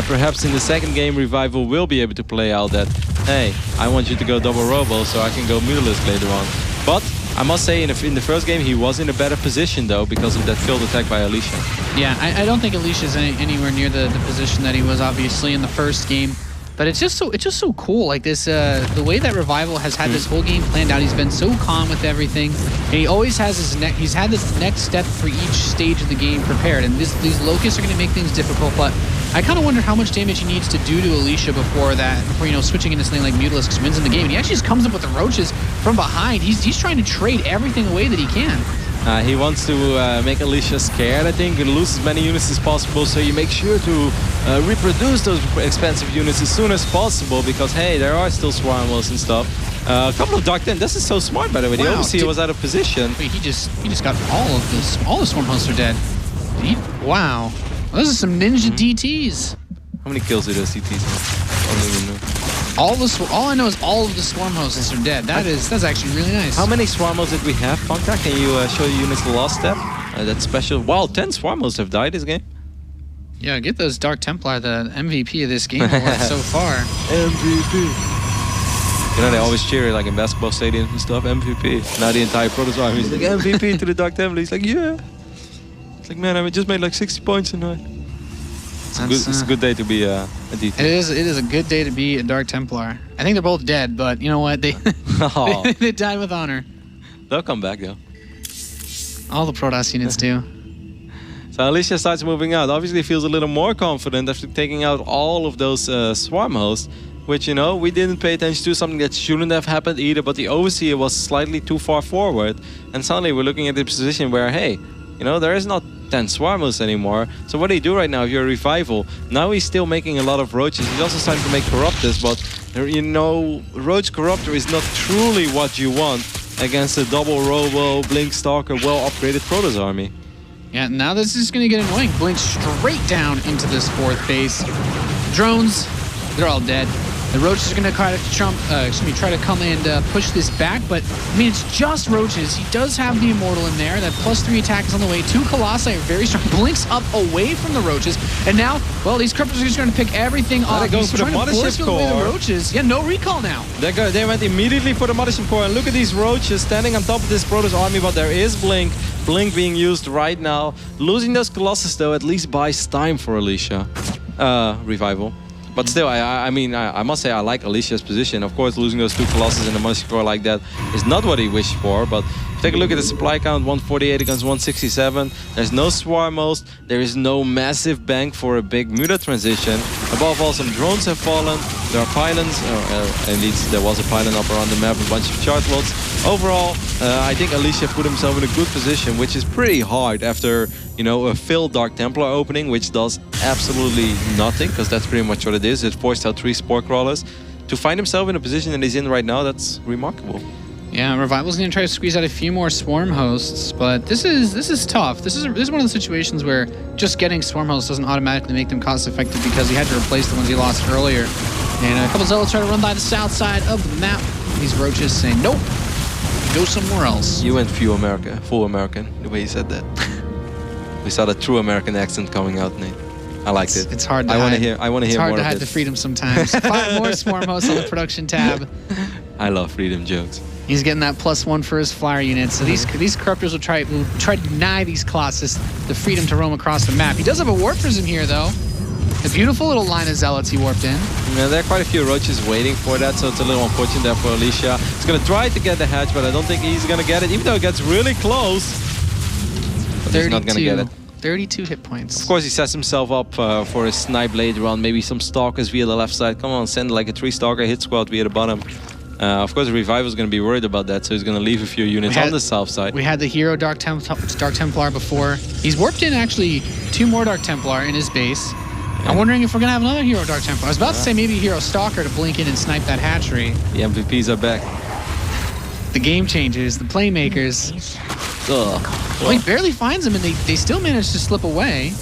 Perhaps in the second game, Revival will be able to play out that, hey, I want you to go double robo so I can go Mutalisk later on. But I must say, in the first game, he was in a better position, though, because of that failed attack by Alicia. Yeah, I don't think Alicia's anywhere near the position that he was, obviously, in the first game. But it's just so cool, like this, the way that Revival has had this whole game planned out. He's been so calm with everything, and he always has he's had this next step for each stage of the game prepared. And these Locusts are going to make things difficult, but I kind of wonder how much damage he needs to do to Alicia before switching into something like Mutalisk wins in the game. And he actually just comes up with the Roaches from behind. He's trying to trade everything away that he can. He wants to make Alicia scared, I think, and lose as many units as possible, so you make sure to reproduce those expensive units as soon as possible, because, hey, there are still Swarm Hosts and stuff. A couple of Dark This is so smart, by the way. The Overseer was out of position. Wait, he just got all of this. All the Swarm Hosts are dead. Wow. Those are some ninja DTs. How many kills do those DTs have? I don't even know. All I know is all of the swarm hosts are dead. That's actually really nice. How many swarm hosts did we have, Punkta? Can you show the units the last step? That's special. Wow, 10 swarm hosts have died this game. Yeah, get those Dark Templar, the MVP of this game so far. MVP. You know, they always cheer it like in basketball stadiums and stuff, MVP. Now the entire Protoss army is like, MVP to the Dark Templar. He's like, yeah. It's like, man, I just made like 60 points tonight. It's a good day to be a DT. It is a good day to be a Dark Templar. I think they're both dead, but you know what? They they died with honor. They'll come back, though. All the Protoss units do. So Alicia starts moving out. Obviously feels a little more confident after taking out all of those swarm hosts, which, you know, we didn't pay attention to, something that shouldn't have happened either, but the overseer was slightly too far forward. And suddenly we're looking at the position where, hey, you know, there is not 10 swarm hosts anymore. So what do you do right now if you're a revival? Now he's still making a lot of roaches. He's also starting to make corruptors, but, you know, roach corruptor is not truly what you want against a double robo, blink stalker, well-upgraded Protoss army. Yeah, now this is going to get annoying. Blink straight down into this 4th base. Drones, they're all dead. The roaches are going to try to come and push this back, but I mean, it's just roaches. He does have the Immortal in there. That +3 attack is on the way. 2 Colossi are very strong. Blinks up away from the roaches, and now, well, these Cryptos are just going to pick everything off. He's trying to force away the roaches. Yeah, no recall now. They went immediately for the Mothership Core, and look at these roaches standing on top of this Protoss army, but there is Blink. Blink being used right now. Losing those Colossus, though, at least buys time for Alicia. Revival. But still, I mean, I must say I like Alicia's position. Of course, losing those 2 Colossus in the Mothership Core like that is not what he wished for, but take a look at the supply count, 148 against 167. There's no swarm host. There is no massive bank for a big Muta transition. Above all, some drones have fallen. There are pylons, indeed there was a pylon up around the map, a bunch of charge lots. Overall, I think Alicia put himself in a good position, which is pretty hard after, you know, a filled Dark Templar opening, which does absolutely nothing, because that's pretty much what it is. It forced out 3 Spore Crawlers. To find himself in a position that he's in right now, that's remarkable. Yeah, Revival's going to try to squeeze out a few more swarm hosts, but this is tough. This is one of the situations where just getting swarm hosts doesn't automatically make them cost effective, because he had to replace the ones he lost earlier. And a couple Zealots try to run by the south side of the map. These roaches saying, nope, go somewhere else. You went full American, the way you said that. We saw the true American accent coming out, Nate. I liked it. It's hard to hide. I want to hear more of it. It's hard to hide the freedom sometimes. 5 more swarm hosts on the production tab. I love freedom jokes. He's getting that +1 for his flyer unit. So these corruptors will try to deny these Colossus the freedom to roam across the map. He does have a Warp Prism here, though. A beautiful little line of Zealots he warped in. Yeah, there are quite a few roaches waiting for that, so it's a little unfortunate there for Alicia. He's going to try to get the hatch, but I don't think he's going to get it, even though it gets really close. But he's not going to get it. 32 hit points. Of course, he sets himself up for a snipe later on. Maybe some Stalkers via the left side. Come on, send like a 3-Stalker hit squad via the bottom. Of course, the Revival's going to be worried about that, so he's going to leave a few units on the south side. We had the hero Dark Templar before. He's warped in, actually, 2 more Dark Templar in his base. I'm wondering if we're going to have another hero Dark Templar. I was about to say maybe Hero Stalker to blink in and snipe that hatchery. The MVPs are back. The game changers, the playmakers. Well, he barely finds them, and they still manage to slip away.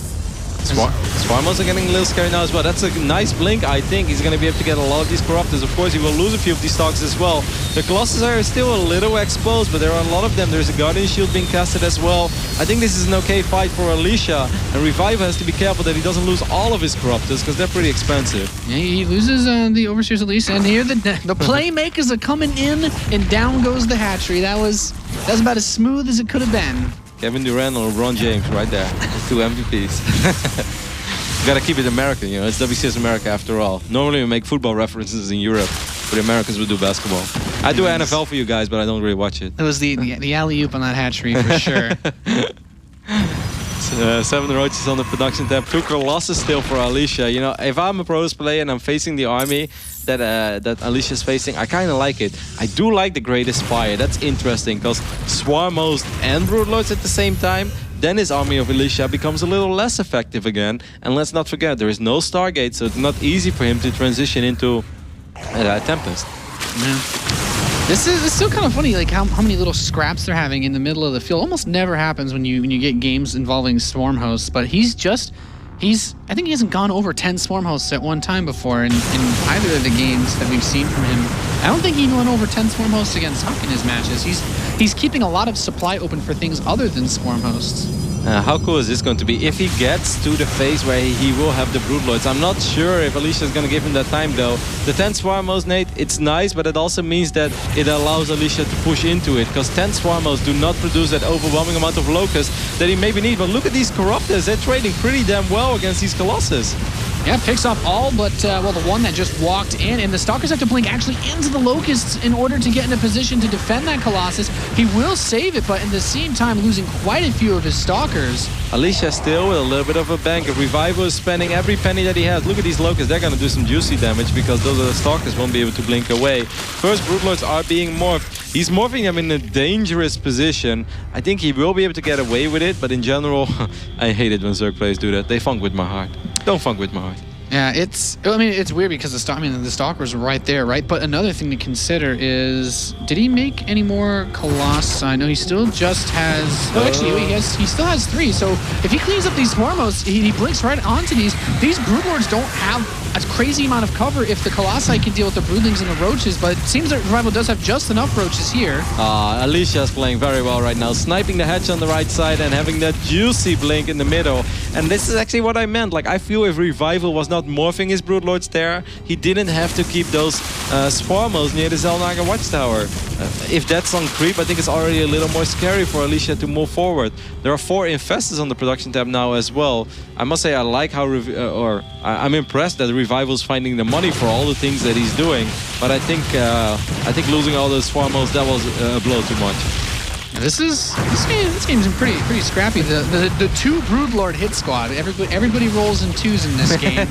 Swarmos are getting a little scary now as well. That's a nice blink. I think he's going to be able to get a lot of these Corruptors. Of course, he will lose a few of these stocks as well. The Colossus are still a little exposed, but there are a lot of them. There's a Guardian Shield being casted as well. I think this is an okay fight for Alicia. And Revive has to be careful that he doesn't lose all of his Corruptors, because they're pretty expensive. Yeah, he loses the Overseers Alicia, and here the playmakers are coming in, and down goes the hatchery. That was about as smooth as it could have been. Kevin Durant or LeBron James right there. 2 MVPs. You gotta keep it American, you know. It's WCS America after all. Normally we make football references in Europe, but the Americans would do basketball. I do NFL for you guys, but I don't really watch it. It was the alley-oop on that hatchery for sure. 7 roaches on the production tab. 2 Colossus still for Alicia. You know, if I'm a Protoss player and I'm facing the army that Alicia's facing, I kind of like it. I do like the Greatest Fire. That's interesting, because Swarmhost and Broodlords at the same time, then his army of Alicia becomes a little less effective again. And let's not forget, there is no Stargate, so it's not easy for him to transition into Tempest. Yeah. This is still kind of funny, like how many little scraps they're having in the middle of the field. Almost never happens when you get games involving Swarm hosts, but he's just I think he hasn't gone over 10 swarm hosts at one time before in either of the games that we've seen from him. I don't think he went over 10 swarm hosts against Huck in his matches. He's keeping a lot of supply open for things other than swarm hosts. How cool is this going to be? If he gets to the phase where he will have the Broodlords, I'm not sure if Alicia is going to give him that time though. The 10 Swarmos, Nate, it's nice, but it also means that it allows Alicia to push into it, because 10 Swarmos do not produce that overwhelming amount of Locusts that he maybe needs. But look at these Corruptors, they're trading pretty damn well against these Colossus. Yeah, picks off all but, well, the one that just walked in, and the Stalkers have to blink actually into the Locusts in order to get in a position to defend that Colossus. He will save it, but at the same time losing quite a few of his Stalkers. Alicia still with a little bit of a bank. Revival is spending every penny that he has. Look at these Locusts, they're going to do some juicy damage because those other Stalkers won't be able to blink away. First Broodlords are being morphed. He's morphing them in a dangerous position. I think he will be able to get away with it, but in general, I hate it when Zerg players do that. They funk with my heart. Don't funk with my heart. Yeah, it's weird because the Stalkers are right there, right? But another thing to consider is, did he make any more Colossi? I know he still just has, well, actually, he still has 3. So if he cleans up these Swarmos, he blinks right onto these. These Broodlords don't have a crazy amount of cover if the Colossi can deal with the Broodlings and the Roaches, but it seems that Revival does have just enough Roaches here. Alicia's playing very well right now, sniping the hatch on the right side and having that juicy blink in the middle. And this is actually what I meant. Like, I feel if Revival was not morphing his Broodlords there, he didn't have to keep those Swarmos near the Zelnaga Watchtower. If that's on creep, I think it's already a little more scary for Alicia to move forward. There are 4 Infestors on the production tab now as well. I must say I like how, I'm impressed that Revival's finding the money for all the things that he's doing. But I think losing all those Swarmos, that was a blow too much. This game's pretty scrappy. The 2 Broodlord hit squad. Everybody rolls in 2s in this game.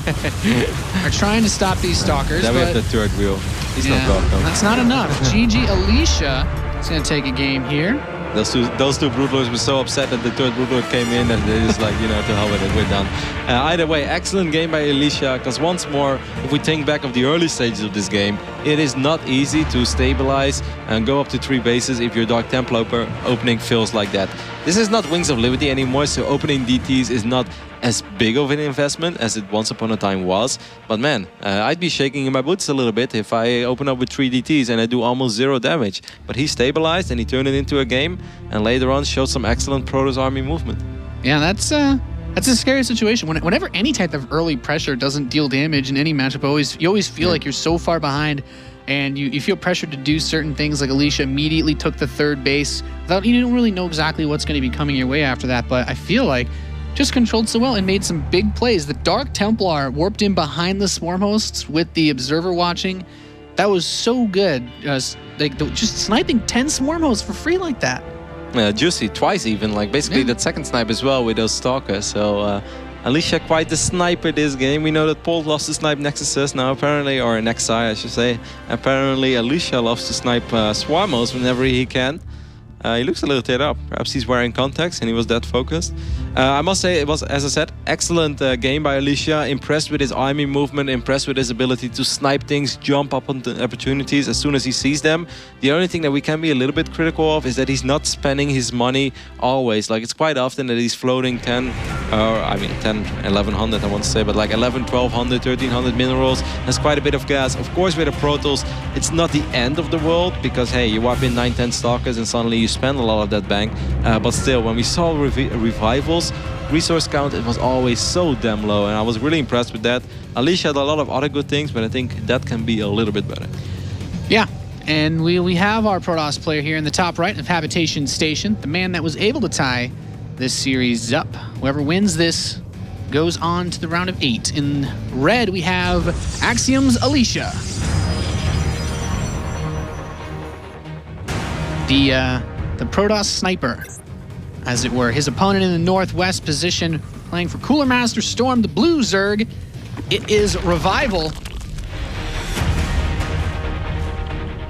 Are trying to stop these Stalkers. Then we have the third wheel. He's not welcome. That's not enough. GG Alicia is going to take a game here. Those two Broodlords were so upset that the third Broodlord came in that they just like, you know, to hell with it, we're done. Either way, excellent game by Alicia, because once more, if we think back of the early stages of this game, it is not easy to stabilize and go up to 3 bases if your Dark Templar opening feels like that. This is not Wings of Liberty anymore, so opening DTs is not as big of an investment as it once upon a time was. But man, I'd be shaking in my boots a little bit if I open up with 3 DTs and I do almost 0 damage. But he stabilized and he turned it into a game, and later on showed some excellent Protoss army movement. Yeah, that's a scary situation. Whenever any type of early pressure doesn't deal damage in any matchup, you always feel like you're so far behind, and you feel pressured to do certain things. Like Alicia immediately took the 3rd base without, you don't really know exactly what's going to be coming your way after that. But I feel like just controlled so well and made some big plays. The Dark Templar warped in behind the Swarm Hosts with the Observer watching. That was so good. Just sniping 10 Swarm Hosts for free like that. Juicy, twice even, like basically that second snipe as well with those Stalkers. So Alicia quite the sniper this game. We know that Paul loves to snipe Nexuses now apparently, or Nexi I should say. Apparently Alicia loves to snipe Swarmos whenever he can. He looks a little teared up. Perhaps he's wearing contacts and he was that focused. I must say it was, as I said, excellent game by Alicia. Impressed with his army movement, impressed with his ability to snipe things, jump up on the opportunities as soon as he sees them. The only thing that we can be a little bit critical of is that he's not spending his money always. Like, it's quite often that he's floating 10, 1100 I want to say, but like 11, 1200, 1300 minerals. That's quite a bit of gas. Of course, with a Protoss, it's not the end of the world, because hey, you wipe in 9, 10 Stalkers and suddenly you spend a lot of that bank. But still, when we saw Revivals, resource count, it was always so damn low, and I was really impressed with that. Alicia had a lot of other good things, but I think that can be a little bit better. Yeah, and we have our Protoss player here in the top right of Habitation Station, the man that was able to tie this series up. Whoever wins this goes on to the round of 8. In red, we have Axiom's Alicia. The Protoss sniper, as it were. His opponent in the northwest position, playing for Cooler Master Storm, the blue Zerg. It is Revival.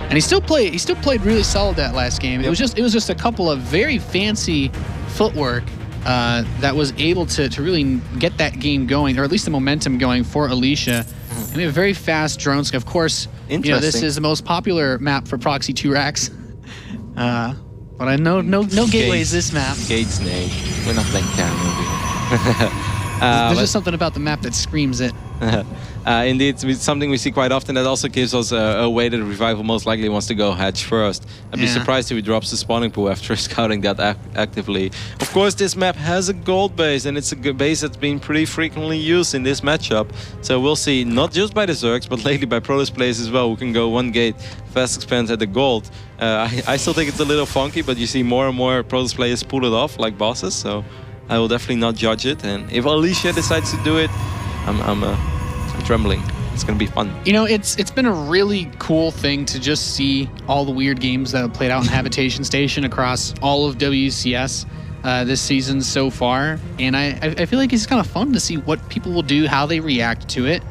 And he still played really solid that last game. It was just a couple of very fancy footwork that was able to really get that game going, or at least the momentum going for Alicia. And we have very fast drones. Of course, you know, this is the most popular map for Proxy 2 racks. But I know no gateways this map. Gate snake. We're not playing Karen over here. There's just something about the map that screams it. Indeed, it's something we see quite often. That also gives us a way that Revival most likely wants to go hatch first. I'd be surprised if he drops the spawning pool after scouting that actively. Of course, this map has a gold base, and it's a base that's been pretty frequently used in this matchup. So we'll see, not just by the Zergs, but lately by Protoss players as well, who can go one gate, fast expand at the gold. I still think it's a little funky, but you see more and more Protoss players pull it off like bosses. So I will definitely not judge it. And if Alicia decides to do it, I'm trembling. It's gonna be fun. You know, it's been a really cool thing to just see all the weird games that have played out in Habitation Station across all of WCS this season so far, and I feel like it's kind of fun to see what people will do, how they react to it.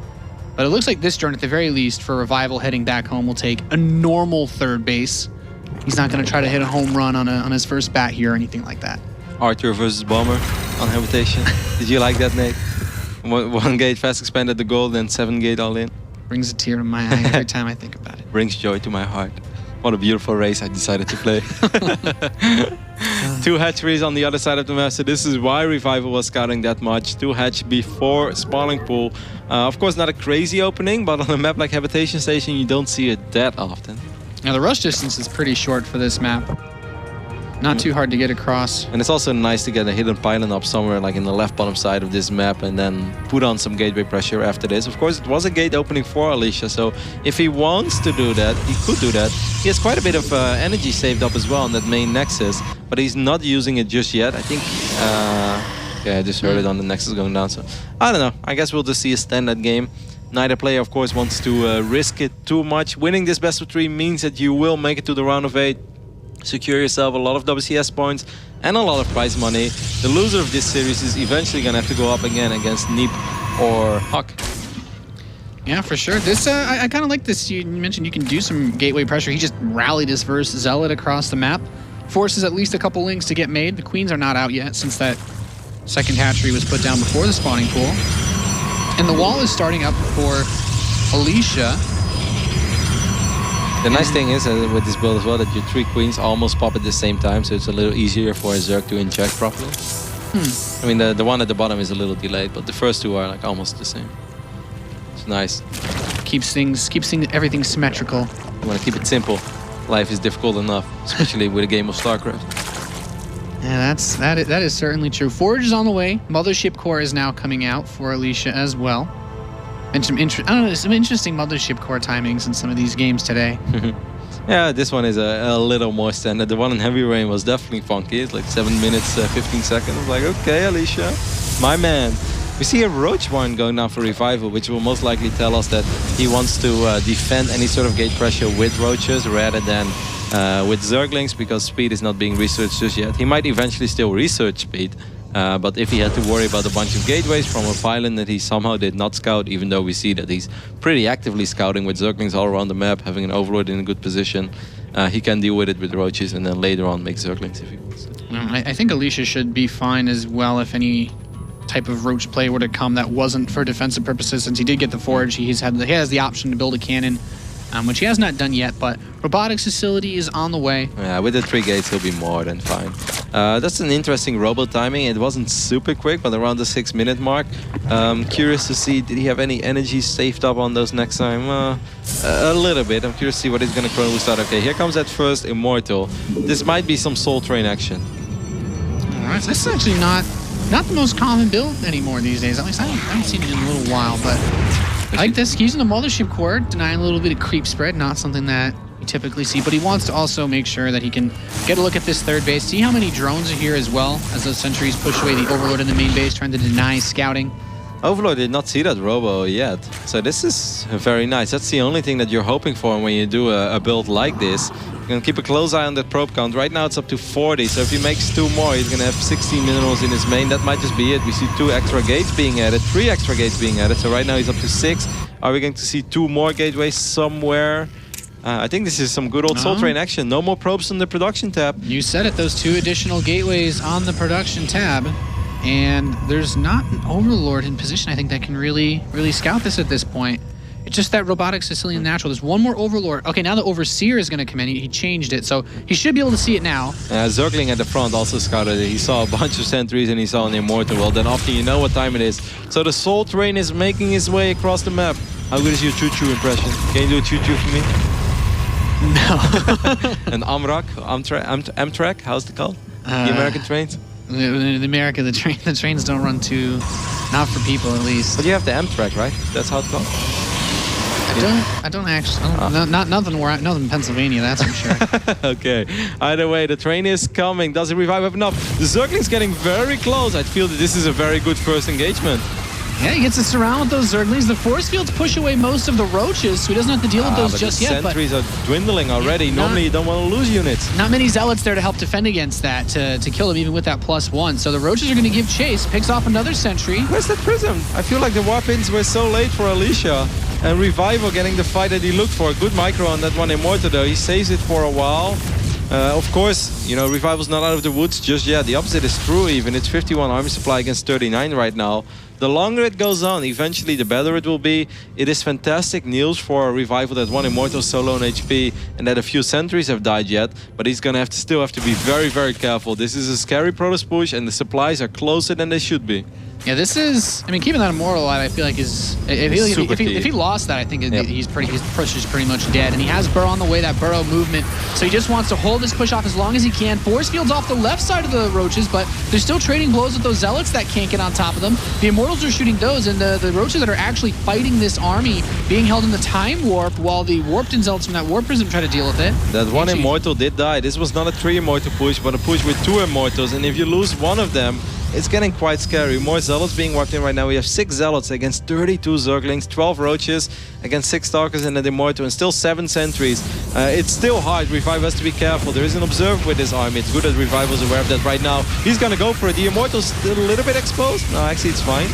But it looks like this turn, at the very least, for Revival heading back home, will take a normal third base. He's not going to try to hit a home run on his first bat here or anything like that. Arthur versus Bomber on Habitation. Did you like that, Nate? One gate fast expanded the gold, then 7 gate all in. Brings a tear to my eye every time I think about it. Brings joy to my heart. What a beautiful race I decided to play. 2 hatcheries on the other side of the map, so this is why Revival was scouting that much. 2 hatch before spawning pool. Of course, not a crazy opening, but on a map like Habitation Station, you don't see it that often. Now, the rush distance is pretty short for this map. Not too hard to get across. And it's also nice to get a hidden pylon up somewhere like in the left bottom side of this map and then put on some gateway pressure after this. Of course, it was a gate opening for Alicia, so if he wants to do that, he could do that. He has quite a bit of energy saved up as well on that main nexus, but he's not using it just yet. I think, yeah, I just heard it on the nexus going down, so I don't know. I guess we'll just see a standard game. Neither player, of course, wants to risk it too much. Winning this best of 3 means that you will make it to the round of 8. Secure yourself a lot of WCS points and a lot of prize money. The loser of this series is eventually going to have to go up again against Neep or Huck. Yeah, for sure. This I kind of like this. You mentioned you can do some gateway pressure. He just rallied his first Zealot across the map. Forces at least a couple links to get made. The queens are not out yet since that second hatchery was put down before the spawning pool. And the wall is starting up for Alicia. The nice thing is with this build as well that your 3 queens almost pop at the same time, so it's a little easier for a Zerg to inject properly. I mean, the one at the bottom is a little delayed, but the first 2 are like almost the same. It's nice. Keeps everything symmetrical. You want to keep it simple. Life is difficult enough, especially with a game of StarCraft. Yeah, that is certainly true. Forge is on the way. Mothership Core is now coming out for Alicia as well. And some interesting Mothership Core timings in some of these games today. Yeah, this one is a little more standard. The one in Heavy Rain was definitely funky. It's like 7 minutes, 15 seconds. Like, okay, Alicia, my man. We see a Roach one going down for Revival, which will most likely tell us that he wants to defend any sort of gate pressure with Roaches rather than with Zerglings, because speed is not being researched just yet. He might eventually still research speed. But if he had to worry about a bunch of gateways from a pylon that he somehow did not scout, even though we see that he's pretty actively scouting with Zerglings all around the map, having an Overlord in a good position, he can deal with it with Roaches and then later on make Zerglings if he wants to. I think Alicia should be fine as well if any type of Roach play were to come that wasn't for defensive purposes. Since he did get the Forge, he has the option to build a cannon, which he has not done yet, but robotics facility is on the way. Yeah, with the 3 gates, he'll be more than fine. That's an interesting robot timing. It wasn't super quick, but around the 6-minute mark. Curious to see, did he have any energy saved up on those next time? A little bit. I'm curious to see what he's going to chrono start. Okay, here comes that first Immortal. This might be some Soul Train action. All right, so this is actually not the most common build anymore these days. At least I haven't seen it in a little while, but I like this. Using the Mothership Core, denying a little bit of creep spread, not something that you typically see, but he wants to also make sure that he can get a look at this third base, see how many drones are here as well, as those sentries push away the Overlord in the main base, trying to deny scouting. Overlord did not see that Robo yet, so this is very nice. That's the only thing that you're hoping for when you do a build like this. You're going to keep a close eye on that probe count. Right now it's up to 40, so if he makes 2 more, he's going to have 16 minerals in his main. That might just be it. We see 2 extra gates being added, 3 extra gates being added, so right now he's up to 6. Are we going to see 2 more gateways somewhere? I think this is some good old Soul Train action. No more probes on the production tab. You said it, those 2 additional gateways on the production tab. And there's not an Overlord in position, I think, that can really scout this at this point. It's just that Robotic Sicilian Natural. There's one more Overlord. Okay, now the Overseer is going to come in. He changed it, so he should be able to see it now. Zergling at the front also scouted it. He saw a bunch of sentries and he saw an Immortal. Well, then often you know what time it is. So the Soul Train is making his way across the map. How good is your choo-choo impression? Can you do a choo-choo for me? No. An Amtrak? How's it called? The American trains? The trains don't run too, not for people at least. But you have the Amtrak, right? That's how it's called? I don't actually, nothing in Pennsylvania, that's for sure. Okay. Either way, the train is coming. Does it revive up enough? The Zergling's getting very close. I feel that this is a very good first engagement. Yeah, he gets to surround with those Zerglings. The force fields push away most of the roaches, so he doesn't have to deal with those just yet. But the sentries are dwindling already. Normally, you don't want to lose units. Not many Zealots there to help defend against that, to kill him even with that +1. So the roaches are going to give chase. Picks off another sentry. Where's that prism? I feel like the weapons were so late for Alicia. And Revival getting the fight that he looked for. Good micro on that one Immortal though. He saves it for a while. Of course, you know, Revival's not out of the woods just yet. The opposite is true even. It's 51 army supply against 39 right now. The longer it goes on, eventually the better it will be. It is fantastic news for Revival that one Immortal solo on HP and that a few sentries have died yet. But he's going to still have to be very, very careful. This is a scary Protoss push and the supplies are closer than they should be. Yeah, this is, I mean, keeping that Immortal alive, I feel like is, if he lost that, I think his push is pretty much dead. And he has Burrow on the way, that Burrow movement. So he just wants to hold this push off as long as he can. Force fields off the left side of the Roaches, but they're still trading blows with those Zealots that can't get on top of them. The Immortals are shooting those, and the Roaches that are actually fighting this army being held in the Time Warp, while the Warped Zealots from that Warp Prism try to deal with it. That one Immortal did die. This was not a 3 Immortal push, but a push with 2 Immortals. And if you lose one of them, it's getting quite scary. More Zealots being wiped in right now. We have 6 Zealots against 32 Zerglings, 12 Roaches against 6 Stalkers and an Immortal, and still 7 sentries. It's still hard. Revival has to be careful. There is an Observer with this army. It's good that Revival's aware of that right now. He's gonna go for it. The Immortal's still a little bit exposed. No, actually it's fine.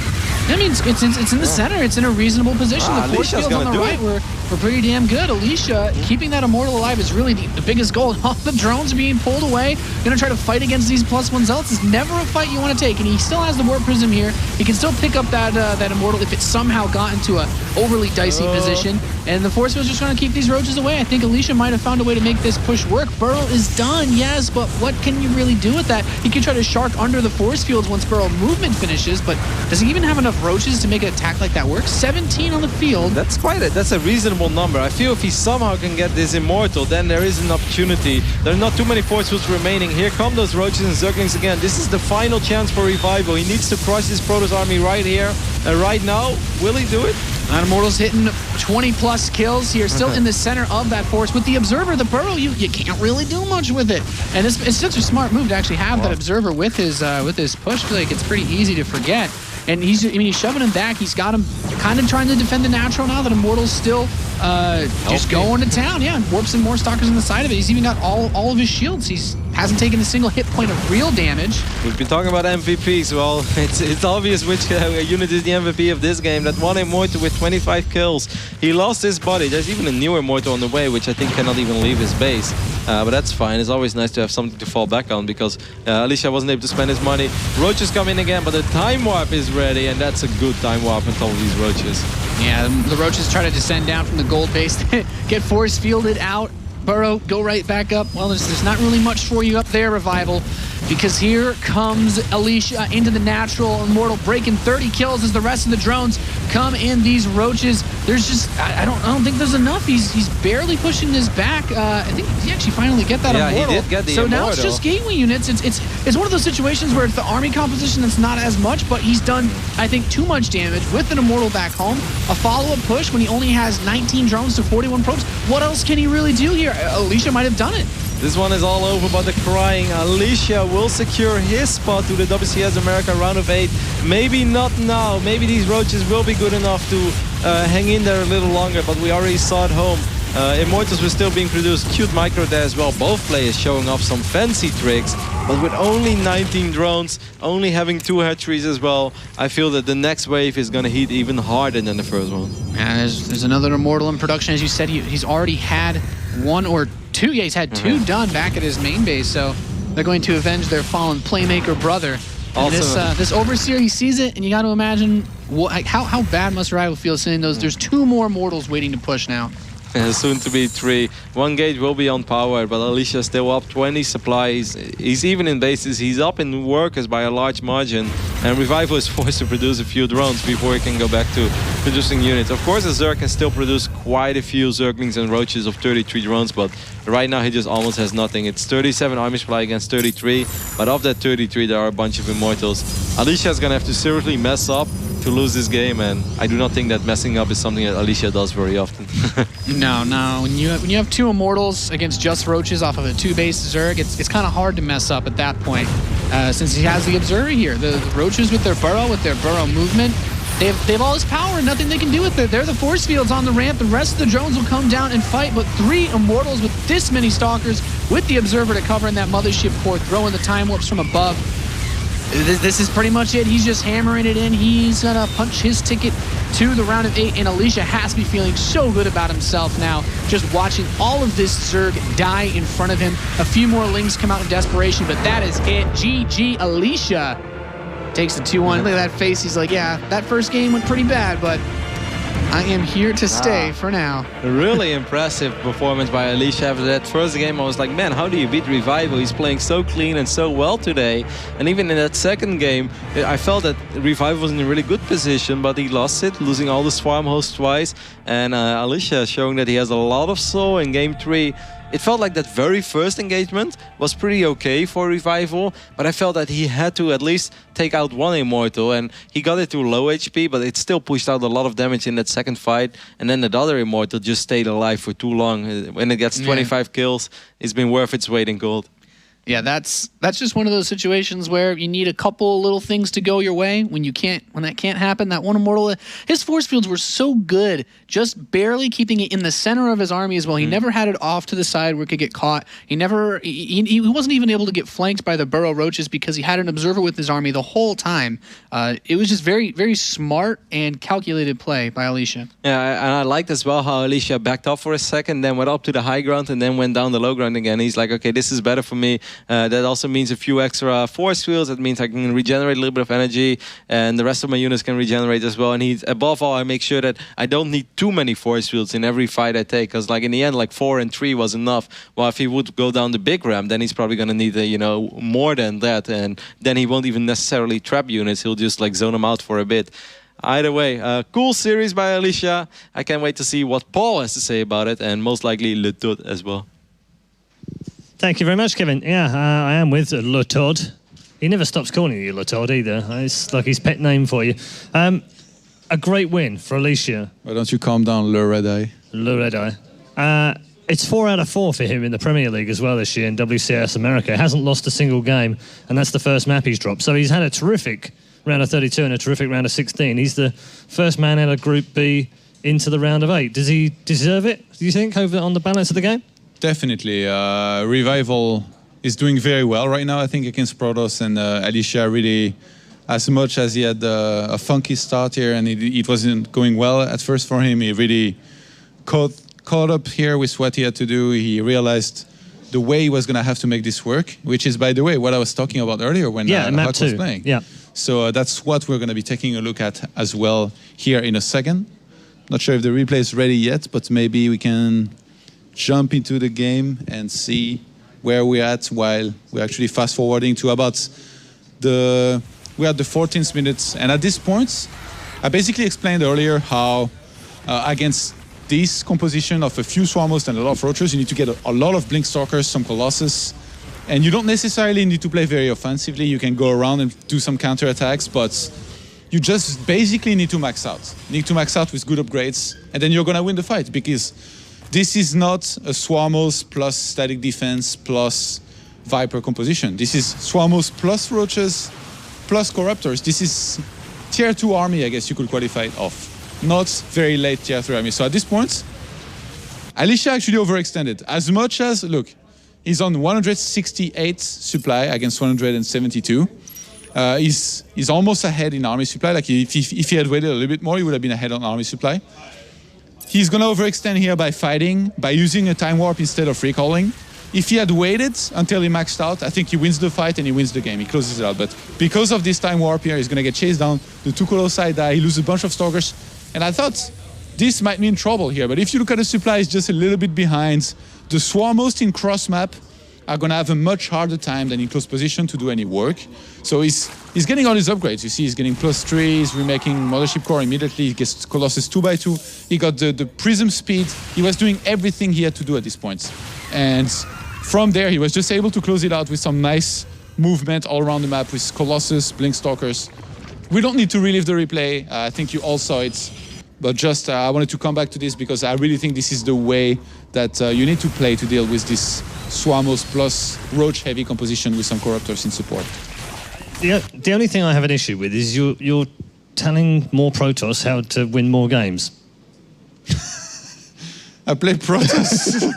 I mean, it's in the center. It's in a reasonable position. The force fields on the right were pretty damn good. Alicia, keeping that Immortal alive is really the biggest goal. All the drones being pulled away. Going to try to fight against these +1 Zealots is never a fight you want to take. And he still has the Warp Prism here. He can still pick up that Immortal if it somehow got into a overly dicey position. And the force field's just going to keep these Roaches away. I think Alicia might have found a way to make this push work. Burrow is done, yes, but what can you really do with that? He can try to shark under the force fields once Burrow movement finishes, but does he even have enough Roaches to make an attack like that work? 17 on the field. That's a reasonable number. I feel if he somehow can get this Immortal, then there is an opportunity. There are not too many force fields remaining. Here come those Roaches and Zerglings again. This is the final chance for Revival. He needs to crush this Protoss army right here and right now. Will he do it? And Immortal's hitting 20+ kills here, still in the center of that force. With the Observer, the Burrow, you can't really do much with it. And it's such a smart move to actually have that Observer with his push. I feel like it's pretty easy to forget. And he's shoving him back. He's got him kind of trying to defend the natural now that Immortal's still just going to town. Yeah, and warps in more Stalkers on the side of it. He's even got all of his shields. He's hasn't taken a single hit point of real damage. We've been talking about MVPs. Well, it's obvious which unit is the MVP of this game. That one Immortal with 25 kills. He lost his body. There's even a new Immortal on the way, which I think cannot even leave his base. But that's fine. It's always nice to have something to fall back on because Alicia wasn't able to spend his money. Roaches come in again, but the Time Warp is ready, and that's a good Time Warp on top of these Roaches. Yeah, the Roaches try to descend down from the gold base, get force fielded out. Burrow, go right back up. Well, there's not really much for you up there, Revival, because here comes Alicia into the natural. Immortal breaking 30 kills as the rest of the drones come in. These Roaches, there's just I don't think there's enough. He's barely pushing this back. I think he actually finally get that Immortal. Yeah, he did get the Immortal. Now it's just gateway units. It's one of those situations where it's the army composition that's not as much, but he's done, I think, too much damage with an Immortal back home. A follow-up push when he only has 19 drones to 41 probes. What else can he really do here? Alicia might have done it. This one is all over, but the crying. Alicia will secure his spot to the WCS America round of 8. Maybe not now. Maybe these Roaches will be good enough to hang in there a little longer, but we already saw it home. Immortals were still being produced. Cute micro there as well. Both players showing off some fancy tricks, but with only 19 drones, only having 2 hatcheries as well, I feel that the next wave is going to hit even harder than the first one. Yeah, there's another Immortal in production. As you said, he's already had 1 or 2. Yeah, he's had 2 done back at his main base, so they're going to avenge their fallen playmaker brother. And this Overseer, he sees it, and you got to imagine how bad must Revival feel seeing those. There's 2 more mortals waiting to push now. Soon to be 3. 1 gauge will be on power, but Alicia still up 20 supplies. He's even in bases. He's up in workers by a large margin. And Revival is forced to produce a few drones before he can go back to producing units. Of course, the Zerg can still produce quite a few Zerglings and Roaches of 33 drones, but right now he just almost has nothing. It's 37 army supply against 33, but of that 33, there are a bunch of Immortals. Alicia is going to have to seriously mess up to lose this game, and I do not think that messing up is something that Alicia does very often. No. When you have 2 Immortals against just Roaches off of a 2-base Zerg, it's kind of hard to mess up at that point. Since he has the Observer here, the Roaches with their burrow movement, they have all this power and nothing they can do with it. They're the force fields on the ramp. The rest of the drones will come down and fight, but 3 Immortals with this many Stalkers with the Observer to cover in that Mothership core, throwing the Time Warps from above. This is pretty much it. He's just hammering it in. He's gonna punch his ticket to the round of 8, and Alicia has to be feeling so good about himself now, just watching all of this Zerg die in front of him. A few more Lings come out in desperation, but that is it. GG, Alicia takes the 2-1. Look at that face. He's like, yeah, that first game went pretty bad, but I am here to stay for now. Really impressive performance by Alicia. After that first game, I was like, man, how do you beat Revival? He's playing so clean and so well today. And even in that second game, I felt that Revival was in a really good position, but he lost it, losing all the Swarm hosts twice. And Alicia showing that he has a lot of soul in game 3. It felt like that very first engagement was pretty okay for Revival, but I felt that he had to at least take out 1 Immortal, and he got it to low HP, but it still pushed out a lot of damage in that second fight, and then that other Immortal just stayed alive for too long. When it gets 25 kills, it's been worth its weight in gold. Yeah, that's just one of those situations where you need a couple little things to go your way. When that can't happen, that 1 Immortal, his force fields were so good, just barely keeping it in the center of his army as well. He never had it off to the side where it could get caught. He wasn't even able to get flanked by the Burrow Roaches because he had an Observer with his army the whole time. It was just very, very smart and calculated play by Alicia. Yeah, and I liked as well how Alicia backed off for a second, then went up to the high ground, and then went down the low ground again. He's like, okay, this is better for me. That also means a few extra force fields. That means I can regenerate a little bit of energy, and the rest of my units can regenerate as well. And above all, I make sure that I don't need too many force fields in every fight I take, because like in the end, like 4 and 3 was enough. Well, if he would go down the big ramp, then he's probably going to need more than that, and then he won't even necessarily trap units. He'll just like zone them out for a bit. Either way, cool series by Alicia. I can't wait to see what Paul has to say about it, and most likely Le Tod as well. Thank you very much, Kevin. Yeah, I am with Le Tod. He never stops calling you Le Tod either. It's like his pet name for you. A great win for Alicia. Why don't you calm down, Le Red Eye? Le Red Eye. It's 4 out of 4 for him in the Premier League as well this year in WCS America. Hasn't lost a single game, and that's the first map he's dropped. So he's had a terrific round of 32 and a terrific round of 16. He's the first man out of Group B into the round of 8. Does he deserve it, do you think, on the balance of the game? Definitely. Revival is doing very well right now, I think, against Protoss, and Alicia really, as much as he had a funky start here and it wasn't going well at first for him, he really caught up here with what he had to do. He realized the way he was going to have to make this work, which is, by the way, what I was talking about earlier when Huck was playing. Yeah. So that's what we're going to be taking a look at as well here in a second. Not sure if the replay is ready yet, but maybe we can jump into the game and see where we're at while we're actually fast forwarding to about we're at the 14th minutes. And at this point, I basically explained earlier how against this composition of a few Swarmos and a lot of Roaches, you need to get a lot of Blink Stalkers, some Colossus, and you don't necessarily need to play very offensively. You can go around and do some counterattacks, but you just basically need to max out. You need to max out with good upgrades, and then you're gonna win the fight, because this is not a Swarmos plus static defense plus Viper composition. This is Swarmos plus Roaches plus Corruptors. This is tier 2 army, I guess you could qualify it off. Not very late tier 3 army. So at this point, Alicia actually overextended. As much as, look, he's on 168 supply against 172. He's almost ahead in army supply. Like if he had waited a little bit more, he would have been ahead on army supply. He's going to overextend here by fighting, by using a time warp instead of recalling. if he had waited until he maxed out, I think he wins the fight and he wins the game. He closes it out. But because of this time warp here, he's going to get chased down. The 2 colossi die. He loses a bunch of stalkers. And I thought this might mean trouble here. But if you look at the supply, it's just a little bit behind. The Swarmhost in cross map are going to have a much harder time than in close position to do any work. So he's getting all his upgrades. You see, he's getting +3, he's remaking Mothership Core immediately, he gets Colossus 2x2, he got the Prism speed, he was doing everything he had to do at this point. And from there, he was just able to close it out with some nice movement all around the map with Colossus, Blink Stalkers. We don't need to relive the replay, I think you all saw it. But just, I wanted to come back to this because I really think this is the way that you need to play to deal with this Swarmhost plus Roach heavy composition with some Corruptors in support. The only thing I have an issue with is you're telling more Protoss how to win more games. I play Protoss.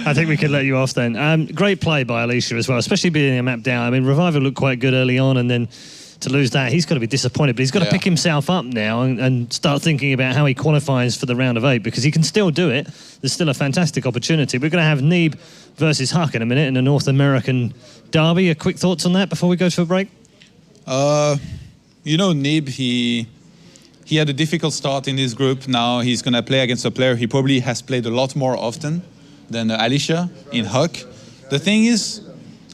I think we could let you off then. Great play by Alicia as well, especially being a map down. I mean, Revival looked quite good early on, and then to lose that, he's got to be disappointed. But he's got to pick himself up now and start thinking about how he qualifies for the round of 8, because he can still do it. There's still a fantastic opportunity. We're going to have Neeb versus Huck in a minute in a North American derby. Quick thoughts on that before we go to a break? You know, Neeb, he had a difficult start in this group. Now he's going to play against a player he probably has played a lot more often than Alicia in Huck. The thing is,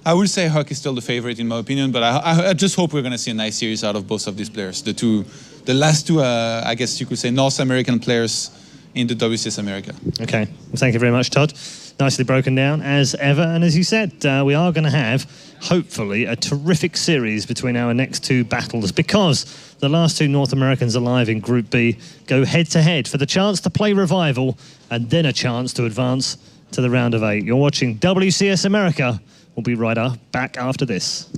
I would say Huck is still the favorite in my opinion, but I just hope we're going to see a nice series out of both of these players. The last two, I guess you could say, North American players in the WCS America. Okay, well, thank you very much, Todd. Nicely broken down as ever, and as you said, we are going to have, hopefully, a terrific series between our next 2 battles, because the last 2 North Americans alive in Group B go head-to-head for the chance to play Revival and then a chance to advance to the round of 8. You're watching WCS America. We'll be right back after this.